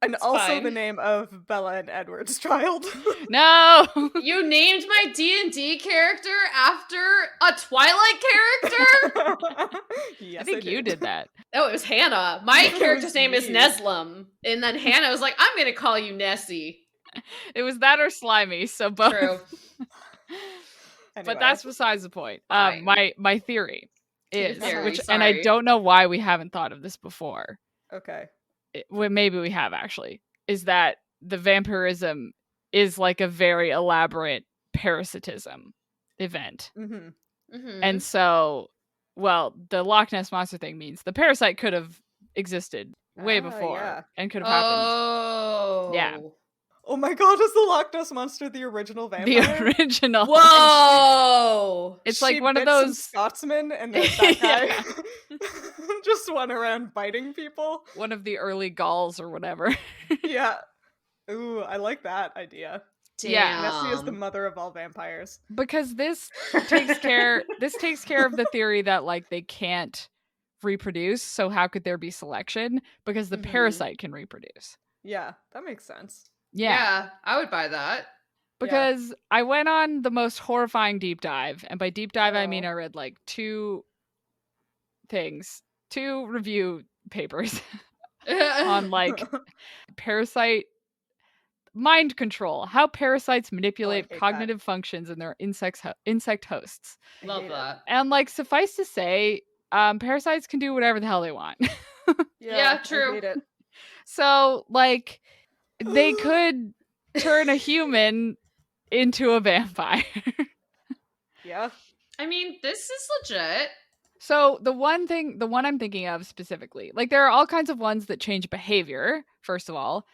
Speaker 1: And also the name of Bella and Edward's child.
Speaker 3: No!
Speaker 2: You named my D&D character after a Twilight character?
Speaker 1: Yes,
Speaker 3: I think you did that.
Speaker 2: Oh, it was Hannah. My character's name is Neslim. And then Hannah was like, I'm going to call you Nessie.
Speaker 3: It was that or Slimy, so both.
Speaker 2: True.
Speaker 3: But that's besides the point. My theory is, and I
Speaker 2: sorry.
Speaker 3: don't know why we haven't thought of this before.
Speaker 1: Okay.
Speaker 3: Well, maybe we have actually, is that the vampirism is like a very elaborate parasitism event.
Speaker 1: Mm-hmm.
Speaker 2: Mm-hmm.
Speaker 3: And so, well, the Loch Ness Monster thing means the parasite could have existed way before and could have happened. Yeah.
Speaker 1: Oh my god, is the Loch Ness Monster the original vampire?
Speaker 3: The original.
Speaker 2: Whoa!
Speaker 3: It's like one of
Speaker 1: bit some
Speaker 3: those
Speaker 1: Scotsmen, and then that guy just went around biting people.
Speaker 3: One of the early Gauls or whatever.
Speaker 1: Yeah. Ooh, I like that idea.
Speaker 2: Damn.
Speaker 1: Yeah, Nessie is the mother of all vampires.
Speaker 3: Because this takes care of the theory that like they can't reproduce, so how could there be selection? Because the parasite can reproduce.
Speaker 1: Yeah, that makes sense.
Speaker 2: Yeah, I would buy that.
Speaker 3: Because I went on the most horrifying deep dive, and by deep dive I mean I read like two review papers on like parasite mind control, how parasites manipulate cognitive functions in their insect hosts.
Speaker 2: Love that.
Speaker 3: And like suffice to say, parasites can do whatever the hell they want.
Speaker 2: Yeah, true.
Speaker 3: So like they could turn a human into a vampire.
Speaker 1: Yeah.
Speaker 2: I mean, this is legit.
Speaker 3: So the one I'm thinking of specifically, like there are all kinds of ones that change behavior, first of all.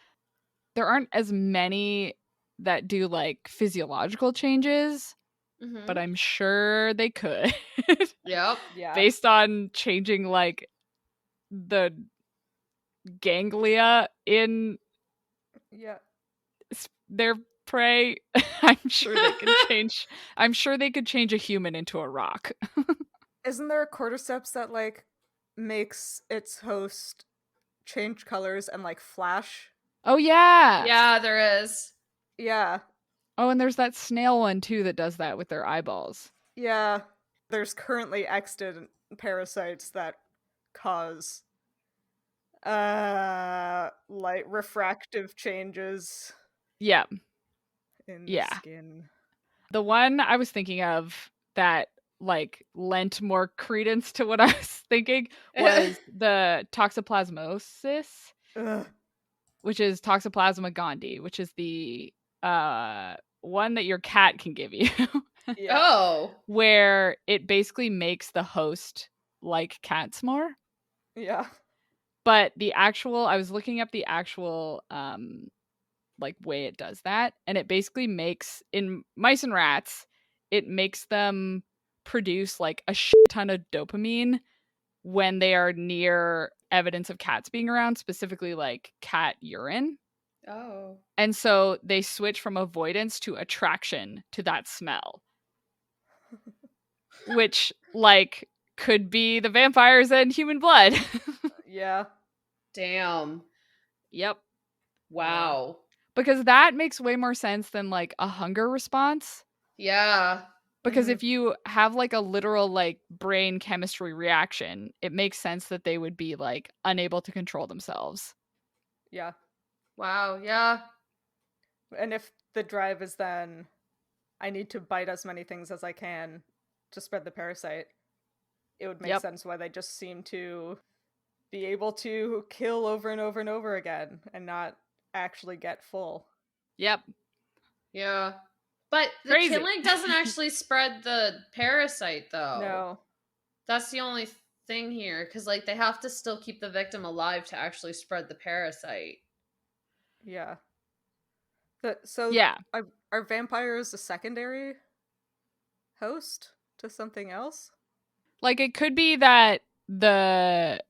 Speaker 3: There aren't as many that do like physiological changes, but I'm sure they could.
Speaker 2: Yep.
Speaker 1: Yeah.
Speaker 3: Based on changing like the ganglia in their prey. I'm sure they could change a human into a rock.
Speaker 1: Isn't there a cordyceps that like makes its host change colors and like flash?
Speaker 3: Oh yeah.
Speaker 2: Yeah, there is.
Speaker 1: Yeah.
Speaker 3: Oh, and there's that snail one too that does that with their eyeballs.
Speaker 1: Yeah. There's currently extant parasites that cause like refractive changes.
Speaker 3: Yeah.
Speaker 1: In the skin.
Speaker 3: The one I was thinking of that like lent more credence to what I was thinking was the toxoplasmosis, which is Toxoplasma gondii, which is the one that your cat can give you.
Speaker 2: Oh.
Speaker 3: Where it basically makes the host like cats more.
Speaker 1: Yeah.
Speaker 3: But I was looking up the actual like way it does that, and it basically makes, in mice and rats, it makes them produce like a shit ton of dopamine when they are near evidence of cats being around, specifically like cat urine.
Speaker 2: Oh.
Speaker 3: And so they switch from avoidance to attraction to that smell. Which like could be the vampires and human blood.
Speaker 1: Yeah.
Speaker 2: Damn.
Speaker 3: Yep.
Speaker 2: Wow.
Speaker 3: Because that makes way more sense than like a hunger response.
Speaker 2: Yeah.
Speaker 3: Because
Speaker 1: Mhm.
Speaker 3: if you have like a literal like brain chemistry reaction, it makes sense that they would be like unable to control themselves.
Speaker 1: Yeah.
Speaker 2: Wow, yeah.
Speaker 1: And if the drive is then, I need to bite as many things as I can to spread the parasite, it would make
Speaker 3: Yep.
Speaker 1: sense why they just seem to be able to kill over and over and over again and not actually get full.
Speaker 3: Yep.
Speaker 2: Yeah. But the
Speaker 3: Crazy.
Speaker 2: killing doesn't actually spread the parasite, though.
Speaker 1: No.
Speaker 2: That's the only thing here, because like they have to still keep the victim alive to actually spread the parasite.
Speaker 1: Yeah. So
Speaker 3: Yeah.
Speaker 1: are vampires a secondary host to something else?
Speaker 3: Like it could be that the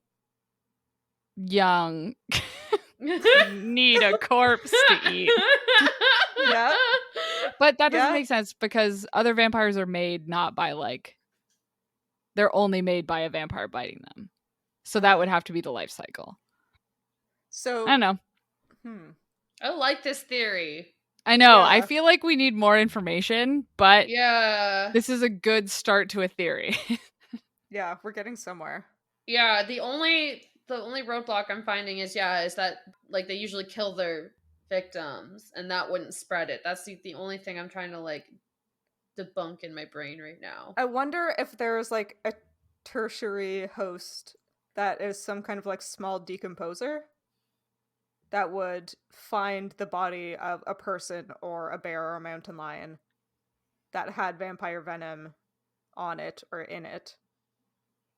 Speaker 3: young need a corpse to eat.
Speaker 1: Yeah.
Speaker 3: But that doesn't
Speaker 1: Yeah.
Speaker 3: make sense because other vampires are made not by like they're only made by a vampire biting them. So that would have to be the life cycle.
Speaker 1: So
Speaker 3: I don't know.
Speaker 2: I like this theory.
Speaker 3: I know.
Speaker 1: Yeah.
Speaker 3: I feel like we need more information, but
Speaker 2: Yeah.
Speaker 3: this is a good start to a theory.
Speaker 1: Yeah, we're getting somewhere.
Speaker 2: Yeah, the only roadblock I'm finding is that like they usually kill their victims and that wouldn't spread it. That's the only thing I'm trying to like debunk in my brain right now.
Speaker 1: I wonder if there's like a tertiary host that is some kind of like small decomposer that would find the body of a person or a bear or a mountain lion that had vampire venom on it or in it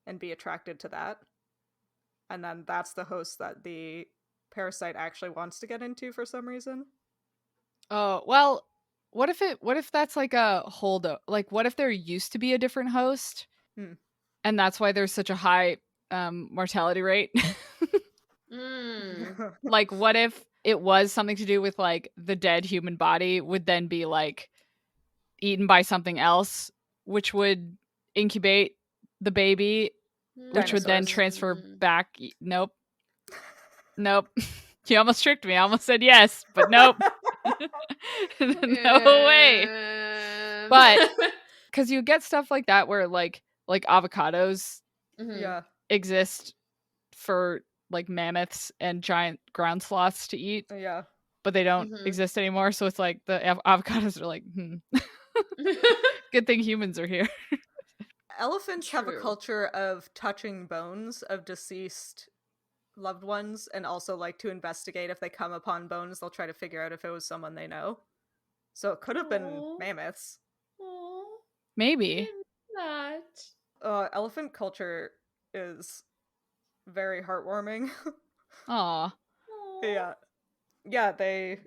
Speaker 1: and be attracted to that. And then that's the host that the parasite actually wants to get into for some reason.
Speaker 3: Oh, well, what if that's like a holdover? Like what if there used to be a different host? And that's why there's such a high mortality rate? Like what if it was something to do with like the dead human body would then be like eaten by something else, which would incubate the baby, which would then transfer back. Nope. Nope. You almost tricked me. I almost said yes, but nope. No way. But because you get stuff like that where like avocados
Speaker 1: Yeah.
Speaker 3: exist for like mammoths and giant ground sloths to eat.
Speaker 1: Yeah.
Speaker 3: But they don't exist anymore. So it's like the avocados are like, good thing humans are here.
Speaker 1: Elephants have a culture of touching bones of deceased loved ones and also like to investigate if they come upon bones, they'll try to figure out if it was someone they know. So it could have been mammoths.
Speaker 3: Maybe.
Speaker 1: Elephant culture is very heartwarming.
Speaker 3: Aw.
Speaker 1: Yeah. Yeah, they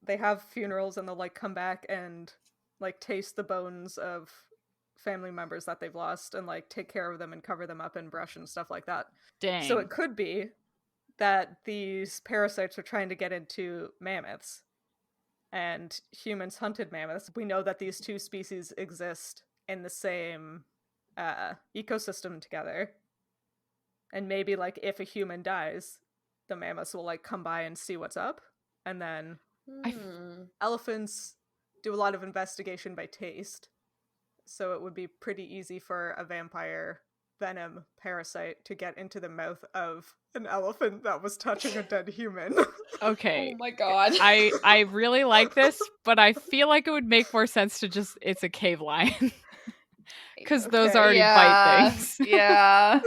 Speaker 1: have funerals and they'll like come back and like taste the bones of family members that they've lost and like take care of them and cover them up in brush and stuff like that.
Speaker 3: Dang.
Speaker 1: So it could be that these parasites are trying to get into mammoths and humans hunted mammoths. We know that these two species exist in the same ecosystem together. And maybe like if a human dies, the mammoths will like come by and see what's up. And then elephants do a lot of investigation by taste. So it would be pretty easy for a vampire venom parasite to get into the mouth of an elephant that was touching a dead human.
Speaker 3: Okay.
Speaker 2: Oh my god.
Speaker 3: I really like this, but I feel like it would make more sense to just it's a cave lion. Because those already bite things.
Speaker 2: Yeah.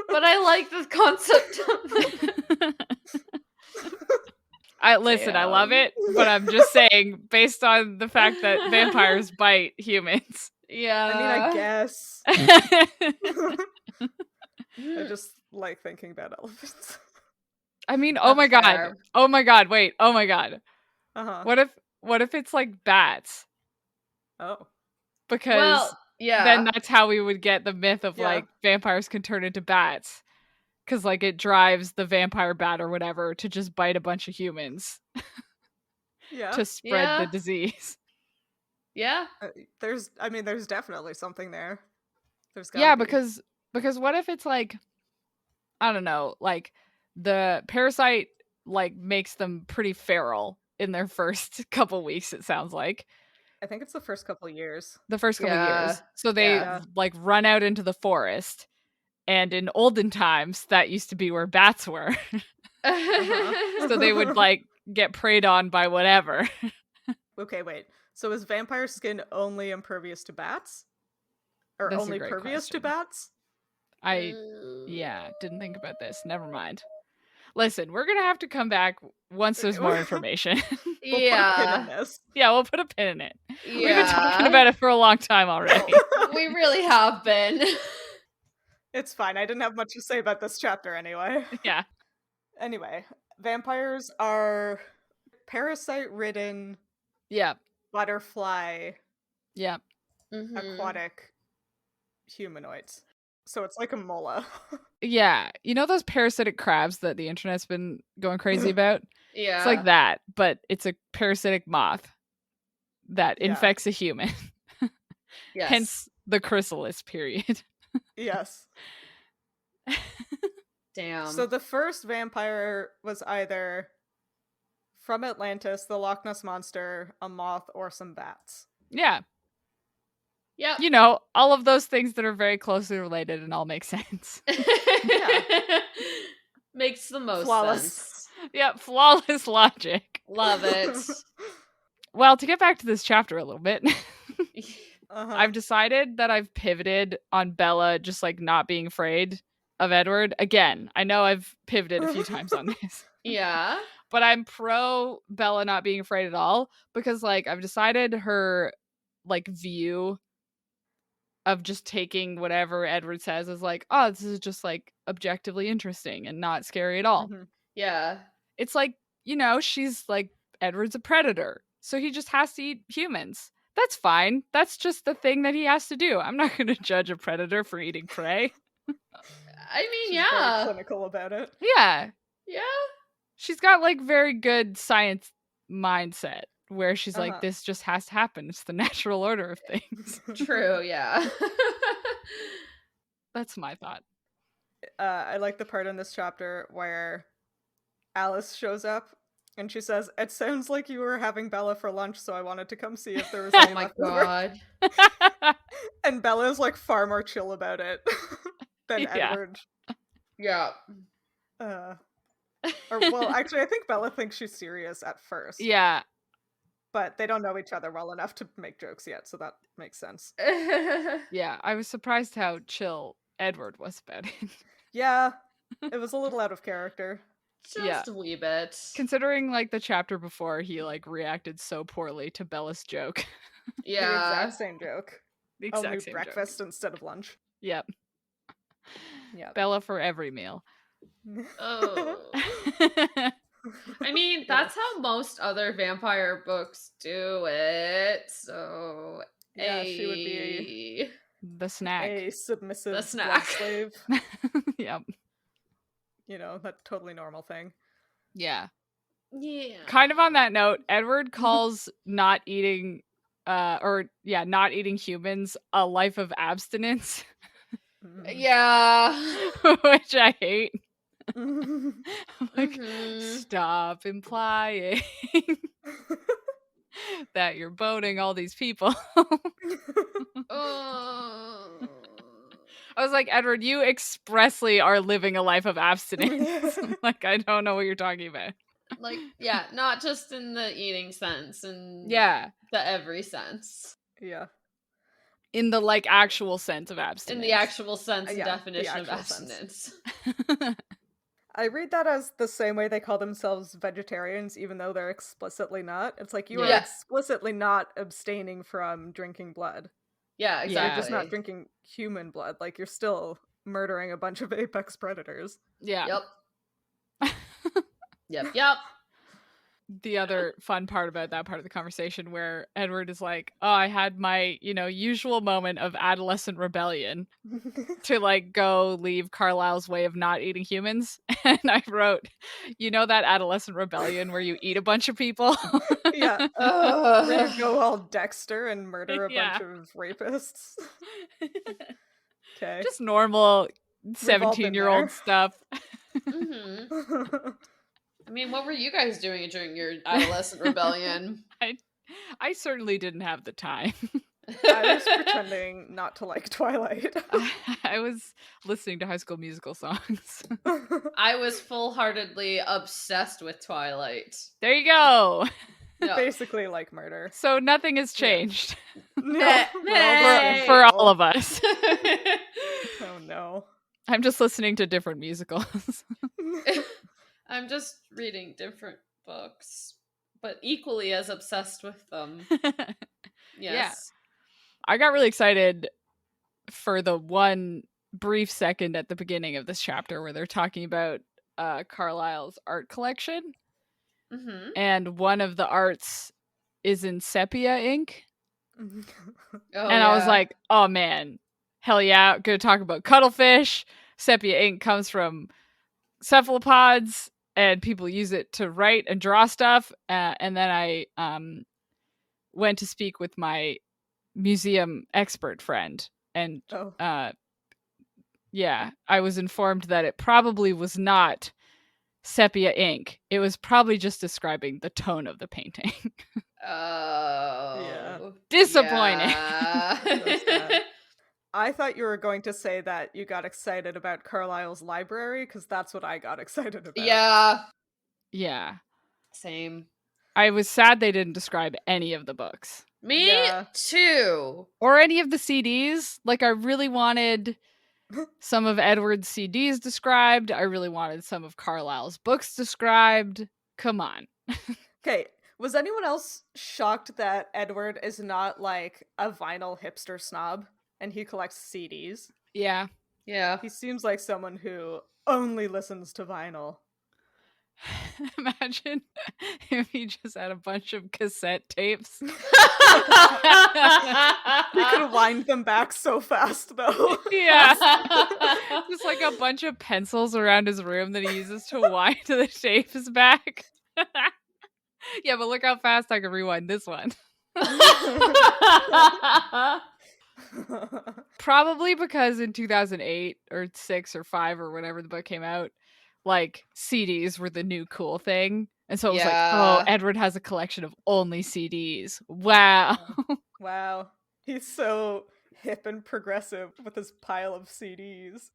Speaker 2: But I like the concept of it.
Speaker 3: I love it, but I'm just saying, based on the fact that vampires bite humans.
Speaker 2: Yeah.
Speaker 1: I mean, I guess. I just like thinking about elephants.
Speaker 3: I mean, oh my god. Oh my god, wait. Oh my god.
Speaker 1: Uh-huh.
Speaker 3: What if it's like bats?
Speaker 1: Oh.
Speaker 3: Because then that's how we would get the myth of like vampires can turn into bats. Because like it drives the vampire bat or whatever to just bite a bunch of humans. To spread the disease.
Speaker 2: Yeah.
Speaker 1: There's definitely something there. There's
Speaker 3: gotta be. because what if it's like, I don't know, like the parasite like makes them pretty feral in their first couple weeks, it sounds like.
Speaker 1: I think it's the first couple years.
Speaker 3: The first couple
Speaker 2: Yeah.
Speaker 3: years. So they
Speaker 1: Yeah.
Speaker 3: like run out into the forest. And in olden times, that used to be where bats were. So they would like get preyed on by whatever.
Speaker 1: Okay, wait. So is vampire skin only impervious to bats? Or
Speaker 3: That's a
Speaker 1: only
Speaker 3: great
Speaker 1: pervious to
Speaker 3: question.
Speaker 1: bats?
Speaker 3: Yeah, didn't think about this. Never mind. Listen, we're going to have to come back once there's more information.
Speaker 1: We'll put a pin in this.
Speaker 3: Yeah, we'll put a pin in it.
Speaker 2: Yeah.
Speaker 3: We've been talking about it for a long time already.
Speaker 2: We really have been.
Speaker 1: It's fine. I didn't have much to say about this chapter anyway.
Speaker 3: Yeah.
Speaker 1: Anyway, vampires are parasite-ridden
Speaker 3: Yep.
Speaker 1: butterfly
Speaker 3: Yep.
Speaker 1: aquatic humanoids. So it's like a mola.
Speaker 3: Yeah. You know those parasitic crabs that the internet's been going crazy about?
Speaker 2: Yeah.
Speaker 3: It's like that, but it's a parasitic moth that
Speaker 1: Yeah.
Speaker 3: infects a human.
Speaker 2: Yes.
Speaker 3: Hence the chrysalis period.
Speaker 1: Yes.
Speaker 2: Damn.
Speaker 1: So the first vampire was either from Atlantis, the Loch Ness Monster, a moth, or some bats.
Speaker 3: Yeah.
Speaker 2: Yep.
Speaker 3: You know, all of those things that are very closely related and all make sense.
Speaker 2: Makes the most
Speaker 1: Flawless.
Speaker 2: sense.
Speaker 3: Yep, flawless logic.
Speaker 2: Love it.
Speaker 3: Well, to get back to this chapter a little bit,
Speaker 1: Uh-huh.
Speaker 3: I've decided that I've pivoted on Bella just like not being afraid of Edward. Again, I know I've pivoted a few times on this.
Speaker 2: Yeah.
Speaker 3: But I'm pro Bella not being afraid at all because like I've decided her like view of just taking whatever Edward says is like, oh, this is just like objectively interesting and not scary at all.
Speaker 1: Mhm.
Speaker 2: Yeah.
Speaker 3: It's like, you know, she's like, Edward's a predator, so he just has to eat humans. That's fine. That's just the thing that he has to do. I'm not going to judge a predator for eating prey.
Speaker 2: I mean,
Speaker 1: She's
Speaker 2: yeah.
Speaker 1: very clinical about it.
Speaker 3: Yeah.
Speaker 2: Yeah.
Speaker 3: She's got like very good science mindset where she's like,
Speaker 1: Uh-huh.
Speaker 3: this just has to happen. It's the natural order of things.
Speaker 2: True, yeah.
Speaker 3: That's my thought.
Speaker 1: I like the part in this chapter where Alice shows up and she says, "It sounds like you were having Bella for lunch, so I wanted to come see if there was any
Speaker 2: Oh my
Speaker 1: left over."
Speaker 2: god.
Speaker 1: And Bella's like far more chill about it than
Speaker 3: Yeah.
Speaker 1: Edward.
Speaker 2: Yeah.
Speaker 1: Or well, actually, I think Bella thinks she's serious at first.
Speaker 3: Yeah.
Speaker 1: But they don't know each other well enough to make jokes yet, so that makes sense.
Speaker 3: Yeah. I was surprised how chill Edward was about it.
Speaker 1: Yeah, it was a little out of character.
Speaker 2: Just a wee bit.
Speaker 3: Considering like the chapter before he like reacted so poorly to Bella's joke.
Speaker 1: The
Speaker 2: Yeah.
Speaker 1: exact same joke.
Speaker 3: The
Speaker 1: Only
Speaker 3: exact same
Speaker 1: breakfast
Speaker 3: joke.
Speaker 1: instead of lunch.
Speaker 3: Yep.
Speaker 1: Yeah.
Speaker 3: Bella for every meal.
Speaker 2: Oh. I mean, that's how most other vampire books do it. So,
Speaker 1: Yeah, she would be
Speaker 3: The snack.
Speaker 1: a submissive
Speaker 2: The
Speaker 1: blood
Speaker 2: snack.
Speaker 1: slave.
Speaker 3: Yep.
Speaker 1: You know, that totally normal thing.
Speaker 3: Yeah.
Speaker 2: yeah.
Speaker 3: Kind of on that note, Edward calls not eating not eating humans a life of abstinence.
Speaker 2: Yeah.
Speaker 3: Which I hate.
Speaker 1: Mhm.
Speaker 3: Like,
Speaker 2: Mhm.
Speaker 3: stop implying that you're boning all these people.
Speaker 2: Oh.
Speaker 3: I was like, Edward, you expressly are living a life of abstinence. Like, I don't know what you're talking about.
Speaker 2: Like, yeah, not just in the eating sense, and
Speaker 3: Yeah.
Speaker 2: the every sense.
Speaker 1: Yeah.
Speaker 3: In the like actual sense of abstinence.
Speaker 2: In the actual sense and
Speaker 1: Yeah, the
Speaker 2: definition of
Speaker 1: actual sense.
Speaker 2: abstinence.
Speaker 1: I read that as the same way they call themselves vegetarians, even though they're explicitly not. It's like you are
Speaker 2: Yeah.
Speaker 1: explicitly not abstaining from drinking blood.
Speaker 2: Yeah,
Speaker 3: Yeah.
Speaker 2: exactly.
Speaker 1: You're just not drinking human blood. Like, you're still murdering a bunch of apex predators.
Speaker 3: Yeah.
Speaker 2: Yep. Yep.
Speaker 3: The other fun part about that part of the conversation where Edward is like, oh, I had my, usual moment of adolescent rebellion to like go leave Carlisle's way of not eating humans. And I wrote, that adolescent rebellion where you eat a bunch of people.
Speaker 1: Yeah.
Speaker 2: Ugh.
Speaker 1: Where you go all Dexter and murder a
Speaker 3: Yeah.
Speaker 1: bunch of rapists. Okay.
Speaker 3: Just normal
Speaker 1: We've all been
Speaker 3: 17-year-old
Speaker 1: there.
Speaker 3: stuff.
Speaker 2: I mean, what were you guys doing during your adolescent rebellion?
Speaker 3: I certainly didn't have the time.
Speaker 1: I was pretending not to like Twilight.
Speaker 3: I was listening to High School Musical songs.
Speaker 2: I was full-heartedly obsessed with Twilight.
Speaker 3: There you go.
Speaker 2: No.
Speaker 1: Basically like murder.
Speaker 3: So nothing has changed
Speaker 1: No,
Speaker 3: for all of us.
Speaker 1: Oh no.
Speaker 3: I'm just listening to different musicals.
Speaker 2: I'm just reading different books, but equally as obsessed with them. Yes.
Speaker 3: I got really excited for the one brief second at the beginning of this chapter where they're talking about Carlisle's art collection.
Speaker 2: Mm-hmm.
Speaker 3: And one of the arts is in sepia ink.
Speaker 2: Oh,
Speaker 3: And I was like, oh man, hell yeah, gonna talk about cuttlefish. Sepia ink comes from cephalopods, and people use it to write and draw stuff. And then I went to speak with my museum expert friend, and yeah, I was informed that it probably was not sepia ink. It was probably just describing the tone of the painting.
Speaker 2: Oh.
Speaker 1: Yeah.
Speaker 3: Disappointing.
Speaker 2: Yeah.
Speaker 1: I thought you were going to say that you got excited about Carlisle's library, because that's what I got excited about.
Speaker 2: Yeah.
Speaker 3: Yeah.
Speaker 2: Same.
Speaker 3: I was sad they didn't describe any of the books.
Speaker 2: Me
Speaker 1: Yeah.
Speaker 2: too.
Speaker 3: Or any of the CDs. Like, I really wanted some of Edward's CDs described. I really wanted some of Carlisle's books described. Come on.
Speaker 1: Okay, was anyone else shocked that Edward is not like a vinyl hipster snob and he collects CDs?
Speaker 3: Yeah.
Speaker 2: Yeah.
Speaker 1: He seems like someone who only listens to vinyl.
Speaker 3: Imagine if he just had a bunch of cassette tapes.
Speaker 1: He could wind them back so fast, though.
Speaker 3: Yeah. Just like a bunch of pencils around his room that he uses to wind the tapes back. Yeah, but look how fast I can rewind this one. Probably because in 2008 or 6 or 5 or whenever the book came out, like, CDs were the new cool thing. And so it was like, oh, Edward has a collection of only CDs. Wow.
Speaker 1: Wow. He's so hip and progressive with his pile of CDs.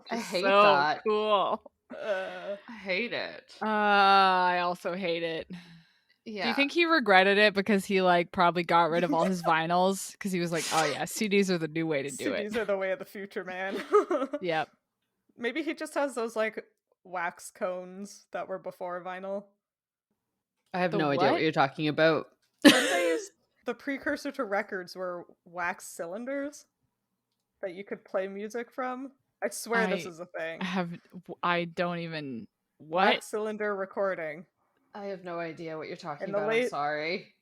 Speaker 2: I hate
Speaker 3: so
Speaker 2: that.
Speaker 3: Cool.
Speaker 2: I hate it.
Speaker 3: I also hate it.
Speaker 2: Yeah.
Speaker 3: Do you think he regretted it because he like probably got rid of all his vinyls? Because he was like, oh yeah, CDs are the new way to do it.
Speaker 1: CDs are the way of the future, man.
Speaker 3: Yep.
Speaker 1: Maybe he just has those like wax cones that were before vinyl.
Speaker 2: I have
Speaker 3: The
Speaker 2: no idea
Speaker 3: what?
Speaker 2: what you're talking about.
Speaker 1: The precursor to records were wax cylinders that you could play music from. I swear this is a thing.
Speaker 3: I don't even what?
Speaker 1: Wax cylinder recording.
Speaker 2: I have no idea what you're talking
Speaker 1: In the
Speaker 2: about.
Speaker 1: late-
Speaker 2: I'm sorry.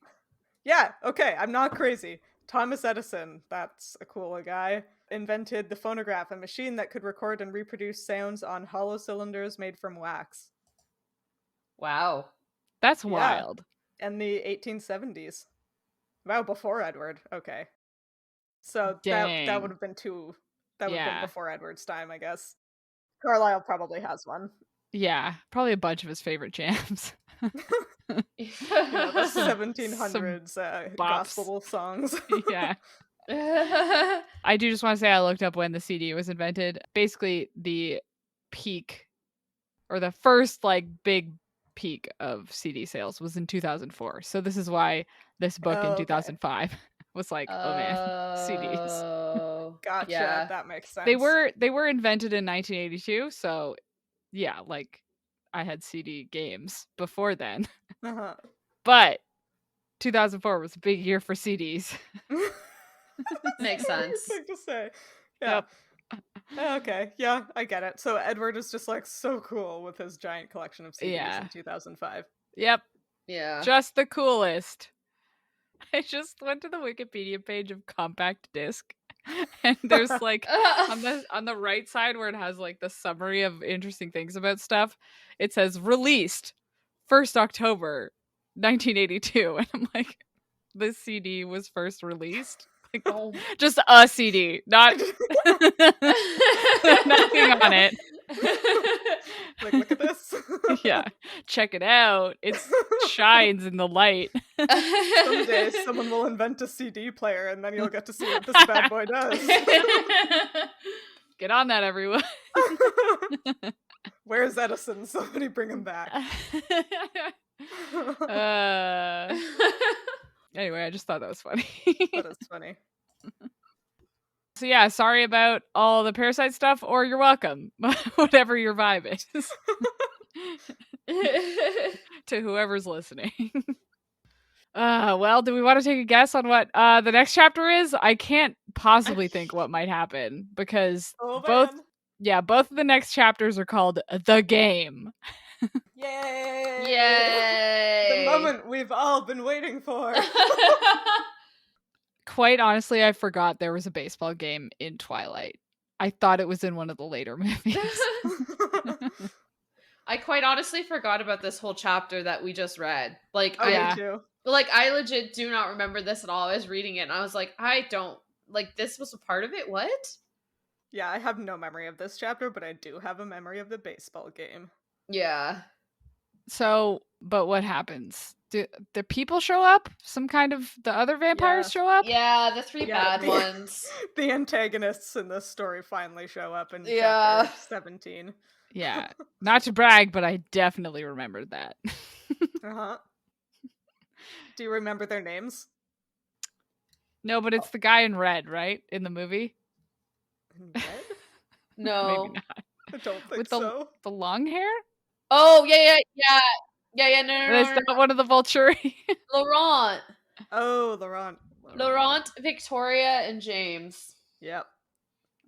Speaker 1: Yeah, okay, I'm not crazy. Thomas Edison, that's a cool guy, invented the phonograph, a machine that could record and reproduce sounds on hollow cylinders made from wax.
Speaker 2: Wow.
Speaker 3: That's
Speaker 1: Yeah.
Speaker 3: wild.
Speaker 1: In the 1870s. Wow, before Edward. Okay. So that
Speaker 3: Dang.
Speaker 1: would have been that would have
Speaker 3: Yeah.
Speaker 1: been before Edward's time, I guess. Carlisle probably has one.
Speaker 3: Yeah, probably a bunch of his favorite jams.
Speaker 1: You know, the 1700s
Speaker 3: bops.
Speaker 1: gospel songs.
Speaker 3: Yeah. I do just want to say I looked up when the CD was invented. Basically, the peak or the first like big peak of CD sales was in 2004. So this is why this book
Speaker 1: Oh,
Speaker 3: in
Speaker 1: okay.
Speaker 3: 2005 was like, oh man, CDs.
Speaker 2: Oh,
Speaker 1: Gotcha.
Speaker 2: Yeah.
Speaker 1: That makes sense.
Speaker 3: They were invented in 1982, so yeah, like I had CD games before then.
Speaker 1: Uh-huh.
Speaker 3: But 2004 was a big year for CDs.
Speaker 2: Makes sense.
Speaker 1: Thing to say. Yeah.
Speaker 3: Yep.
Speaker 1: Okay. Yeah, I get it. So Edward is just like so cool with his giant collection of CDs
Speaker 3: Yeah.
Speaker 1: in 2005.
Speaker 3: Yep,
Speaker 2: Yeah.
Speaker 3: just the coolest. I just went to the Wikipedia page of compact disc, and there's like on the right side where it has like the summary of interesting things about stuff, it says released 1st October 1982, and I'm like, this CD was first released. Like,
Speaker 2: Oh.
Speaker 3: just a CD, not nothing on it.
Speaker 1: Like, look at this.
Speaker 3: Yeah, check it out. It shines in the light.
Speaker 1: Someday someone will invent a CD player and then you'll get to see what this bad boy does.
Speaker 3: Get on that, everyone.
Speaker 1: Where's Edison? Somebody bring him back.
Speaker 3: Anyway, I just thought that was funny.
Speaker 1: That is funny.
Speaker 3: So yeah, sorry about all the parasite stuff, or you're welcome. Whatever your vibe is. To whoever's listening. Well, do we want to take a guess on what the next chapter is? I can't possibly think what might happen because both of the next chapters are called The Game.
Speaker 1: Yay!
Speaker 2: Yay!
Speaker 1: The moment we've all been waiting for.
Speaker 3: Quite honestly, I forgot there was a baseball game in Twilight. I thought it was in one of the later movies.
Speaker 2: I quite honestly forgot about this whole chapter that we just read. Like,
Speaker 1: Me too.
Speaker 2: I legit do not remember this at all. I was reading it and I was like, I don't, like, this was a part of it? What?
Speaker 1: Yeah, I have no memory of this chapter, but I do have a memory of the baseball game.
Speaker 2: Yeah.
Speaker 3: So, but what happens? Do the people show up? Some kind of the other vampires show up?
Speaker 2: Yeah, the three bad ones.
Speaker 1: The antagonists in this story finally show up in
Speaker 2: Yeah.
Speaker 1: chapter 17.
Speaker 3: Yeah. Not to brag, but I definitely remembered that.
Speaker 1: Uh-huh. Do you remember their names?
Speaker 3: No, but it's the guy in red, right? In the movie?
Speaker 1: In red?
Speaker 2: No.
Speaker 3: Maybe not.
Speaker 1: I don't think
Speaker 3: With
Speaker 1: so.
Speaker 3: the long hair?
Speaker 2: Oh, yeah, no.
Speaker 3: Is that one of the Vulturi?
Speaker 2: Laurent.
Speaker 1: Oh, Laurent.
Speaker 2: Laurent, Victoria, and James.
Speaker 1: Yep.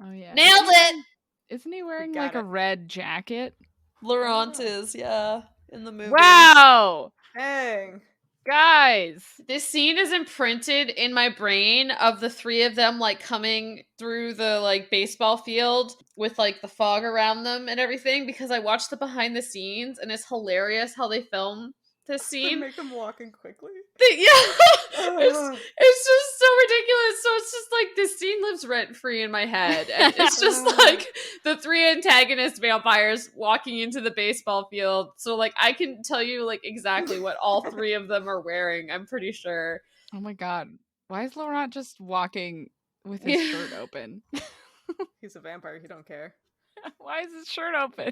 Speaker 3: Oh, yeah.
Speaker 2: Nailed it!
Speaker 3: Isn't he wearing
Speaker 1: got
Speaker 3: like a
Speaker 1: it.
Speaker 3: red jacket?
Speaker 2: Laurent is, yeah, in the movie.
Speaker 3: Wow!
Speaker 1: Dang.
Speaker 3: Guys!
Speaker 2: This scene is imprinted in my brain of the three of them, like, coming through the, like, baseball field with, like, the fog around them and everything, because I watched the behind the scenes, and it's hilarious how they film this
Speaker 1: They
Speaker 2: scene.
Speaker 1: make him walking quickly.
Speaker 2: It's just so ridiculous. So it's just like this scene lives rent free in my head, and it's just like the three antagonist vampires walking into the baseball field. So like I can tell you like exactly what all three of them are wearing. I'm pretty sure.
Speaker 3: Oh my god. Why is Laurent just walking with his shirt open?
Speaker 1: He's a vampire. He don't care.
Speaker 3: Why is his shirt open?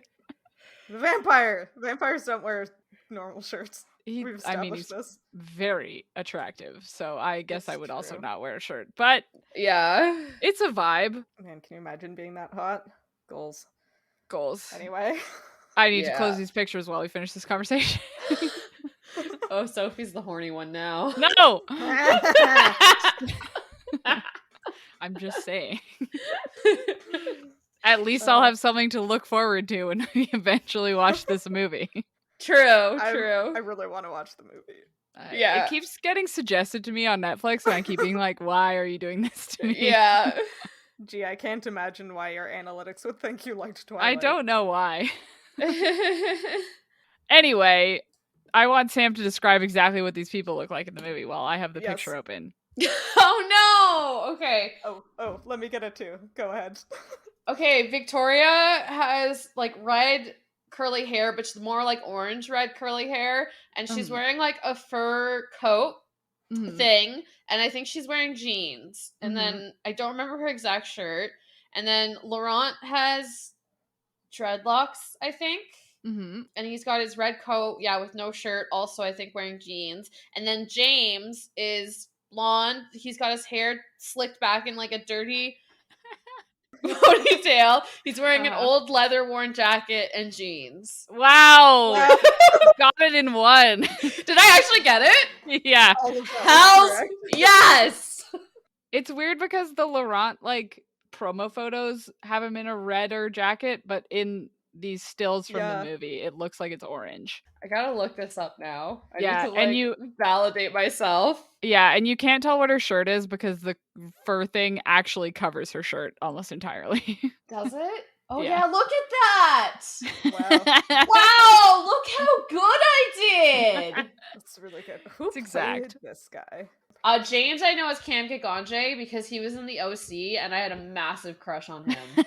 Speaker 1: The vampire. Vampires don't wear normal shirts. We've established
Speaker 3: he's
Speaker 1: this.
Speaker 3: very attractive, so I guess
Speaker 1: That's
Speaker 3: I would also
Speaker 1: true.
Speaker 3: not wear a shirt. But
Speaker 2: Yeah.
Speaker 3: it's a vibe.
Speaker 1: Man, can you imagine being that hot? Goals.
Speaker 3: Anyway,
Speaker 1: Anyway.
Speaker 3: I need to close these pictures while we finish this conversation.
Speaker 2: Oh, Sophie's the horny one now.
Speaker 3: No! I'm just saying. At least I'll have something to look forward to when we eventually watch this movie.
Speaker 2: True.
Speaker 1: I really want to watch the movie.
Speaker 2: Yeah.
Speaker 3: It keeps getting suggested to me on Netflix, and I keep being like, why are you doing this to me?
Speaker 2: Yeah.
Speaker 1: Gee, I can't imagine why your analytics would think you liked Twilight.
Speaker 3: I don't know why. Anyway, I want Sam to describe exactly what these people look like in the movie while I have the picture open.
Speaker 2: Oh no! Okay.
Speaker 1: Oh, let me get it too. Go ahead.
Speaker 2: Okay, Victoria has like red curly hair, but she's more like orange red curly hair, and she's wearing like a fur coat thing, and I think she's wearing jeans, and then I don't remember her exact shirt, and then Laurent has dreadlocks, I think, and he's got his red coat, with no shirt, also I think wearing jeans, and then James is blonde, he's got his hair slicked back in like a dirty ponytail. He's wearing an old leather worn jacket and jeans.
Speaker 3: Wow. Got it in one.
Speaker 2: Did I actually get it?
Speaker 3: Yeah.
Speaker 2: Hells yes.
Speaker 3: It's weird because the Laurent like promo photos have him in a redder jacket, but in these stills from the movie, it looks like it's orange.
Speaker 2: I gotta look this up now. I need to,
Speaker 3: and you
Speaker 2: validate myself.
Speaker 3: Yeah, and you can't tell what her shirt is because the fur thing actually covers her shirt almost entirely.
Speaker 2: Does it? Oh
Speaker 3: Yeah.
Speaker 2: yeah, look at that!
Speaker 1: Wow.
Speaker 2: Wow, look how good I did!
Speaker 1: That's really good. Who
Speaker 3: It's exact.
Speaker 1: played this guy?
Speaker 2: James I know as Cam Gaganje because he was in the OC and I had a massive crush on him.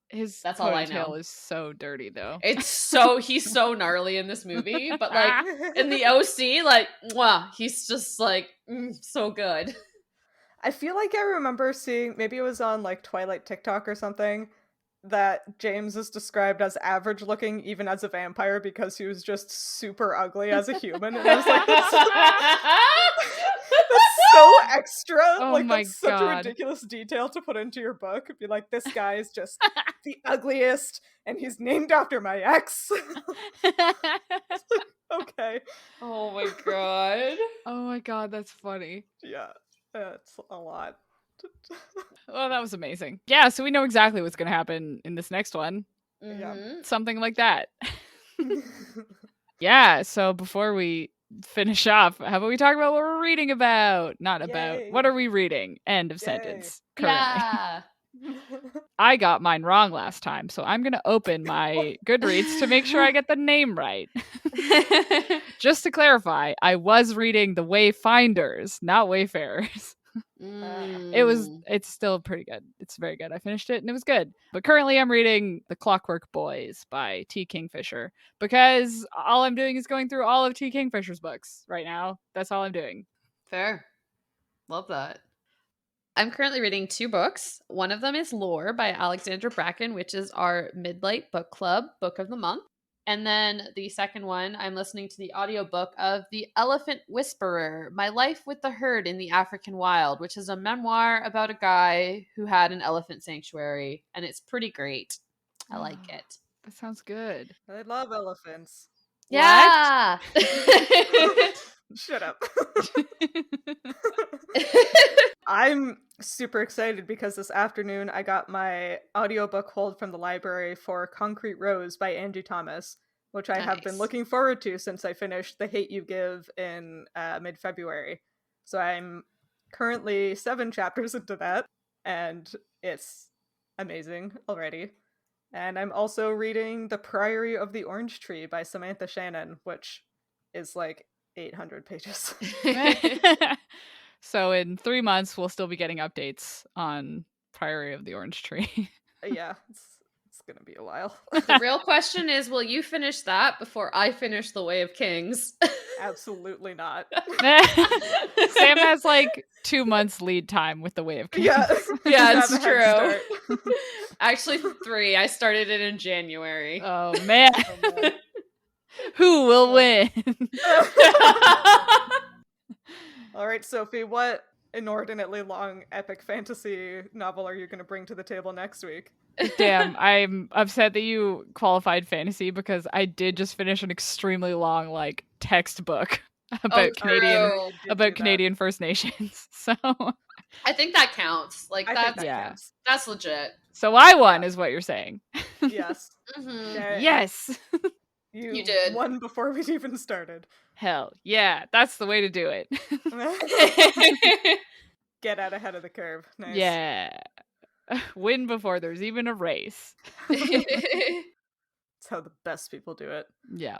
Speaker 3: His
Speaker 2: That's all I
Speaker 3: ponytail
Speaker 2: know.
Speaker 3: is so dirty, though.
Speaker 2: He's so gnarly in this movie, but like in the OC, like, mwah, he's just like so good.
Speaker 1: I feel like I remember seeing, maybe it was on like Twilight TikTok or something, that James is described as average looking even as a vampire because he was just super ugly as a human. And I was like, that's so extra.
Speaker 3: Oh
Speaker 1: like,
Speaker 3: my
Speaker 1: that's such a
Speaker 3: God.
Speaker 1: ridiculous detail to put into your book. Be like, this guy is just the ugliest and he's named after my ex. Okay.
Speaker 2: Oh my god.
Speaker 3: Oh my God, that's funny.
Speaker 1: Yeah, it's a lot.
Speaker 3: Oh, that was amazing. Yeah, so we know exactly what's going to happen in this next one.
Speaker 2: Mhm.
Speaker 3: Something like that. Yeah, so before we finish off, how about we talk about what we're reading about? Not about.
Speaker 1: Yay.
Speaker 3: What are we reading? End of
Speaker 1: Yay.
Speaker 3: sentence. Currently.
Speaker 2: Yeah.
Speaker 3: I got mine wrong last time, so I'm going to open my Goodreads to make sure I get the name right. Just to clarify, I was reading The Wayfinders, not Wayfarers. It's still pretty good. It's very good. I finished it and it was good. But currently I'm reading The Clockwork Boys by T. Kingfisher because all I'm doing is going through all of T. Kingfisher's books right now. That's all I'm doing.
Speaker 2: Fair. Love that. I'm currently reading 2 books. One of them is Lore by Alexandra Bracken, which is our Midlight Book Club book of the month. And then the second one, I'm listening to the audiobook of The Elephant Whisperer, My Life with the Herd in the African Wild, which is a memoir about a guy who had an elephant sanctuary. And it's pretty great. I like it.
Speaker 3: That sounds good.
Speaker 1: I love elephants.
Speaker 2: Yeah.
Speaker 1: Shut up. I'm super excited because this afternoon I got my audiobook hold from the library for Concrete Rose by Angie Thomas, which I have been
Speaker 2: Nice.
Speaker 1: looking forward to since I finished The Hate You Give in mid-February. So I'm currently 7 chapters into that, and it's amazing already. And I'm also reading The Priory of the Orange Tree by Samantha Shannon, which is like 800 pages.
Speaker 3: So in 3 months, we'll still be getting updates on Priory of the Orange Tree.
Speaker 1: Yeah, it's gonna be a while.
Speaker 2: The real question is, will you finish that before I finish The Way of Kings?
Speaker 1: Absolutely not.
Speaker 3: Sam has like 2 months lead time with The Way of Kings.
Speaker 1: Yeah,
Speaker 2: Yeah,
Speaker 1: Just
Speaker 2: it's
Speaker 1: have a head
Speaker 2: true.
Speaker 1: start.
Speaker 2: Actually, 3. I started it in January.
Speaker 3: Oh man.
Speaker 1: Oh, man.
Speaker 3: Who will win?
Speaker 1: All right, Sophie, what inordinately long epic fantasy novel are you going to bring to the table next week?
Speaker 3: Damn, I'm upset that you qualified fantasy because I did just finish an extremely long like textbook about
Speaker 2: true.
Speaker 3: Canadian First Nations. So
Speaker 2: I think that counts. Like
Speaker 1: I think
Speaker 2: that's
Speaker 1: that
Speaker 3: yeah.
Speaker 1: counts.
Speaker 2: that's legit.
Speaker 3: So I won is what you're saying.
Speaker 1: Yes.
Speaker 2: Mhm.
Speaker 1: Okay.
Speaker 3: Yes.
Speaker 1: You
Speaker 2: did.
Speaker 1: won before we even started.
Speaker 3: Hell, yeah, that's the way to do it.
Speaker 1: Get out ahead of the curve. Nice.
Speaker 3: Yeah. Win before there's even a race.
Speaker 1: It's how the best people do it.
Speaker 3: Yeah.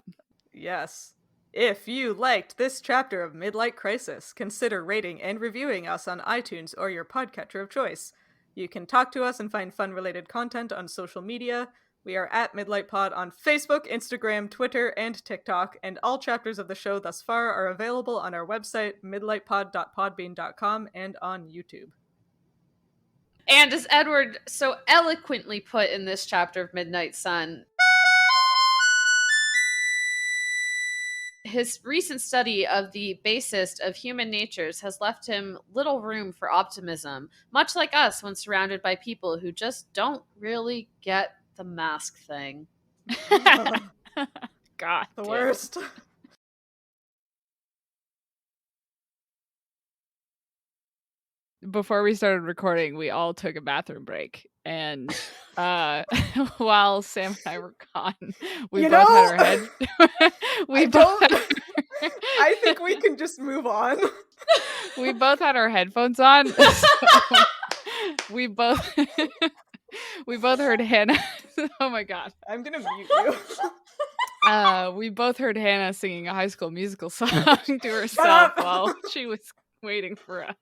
Speaker 1: Yes. If you liked this chapter of Midlight Crisis, consider rating and reviewing us on iTunes or your podcatcher of choice. You can talk to us and find fun-related content on social media. We are at Midlight Pod on Facebook, Instagram, Twitter, and TikTok, and all chapters of the show thus far are available on our website, midlightpod.podbean.com, and on YouTube.
Speaker 2: And as Edward so eloquently put in this chapter of Midnight Sun, his recent study of the basest of human natures has left him little room for optimism, much like us when surrounded by people who just don't really get the mask thing.
Speaker 3: God.
Speaker 1: The
Speaker 3: damn.
Speaker 1: worst.
Speaker 3: Before we started recording, we all took a bathroom break. And while Sam and I were gone, we
Speaker 1: You
Speaker 3: both
Speaker 1: know,
Speaker 3: had our head.
Speaker 1: I think we can just move on.
Speaker 3: We both had our headphones on. So we both heard Hannah. Oh my god.
Speaker 1: I'm gonna mute you.
Speaker 3: We both heard Hannah singing a High School Musical song to herself while she was waiting for us.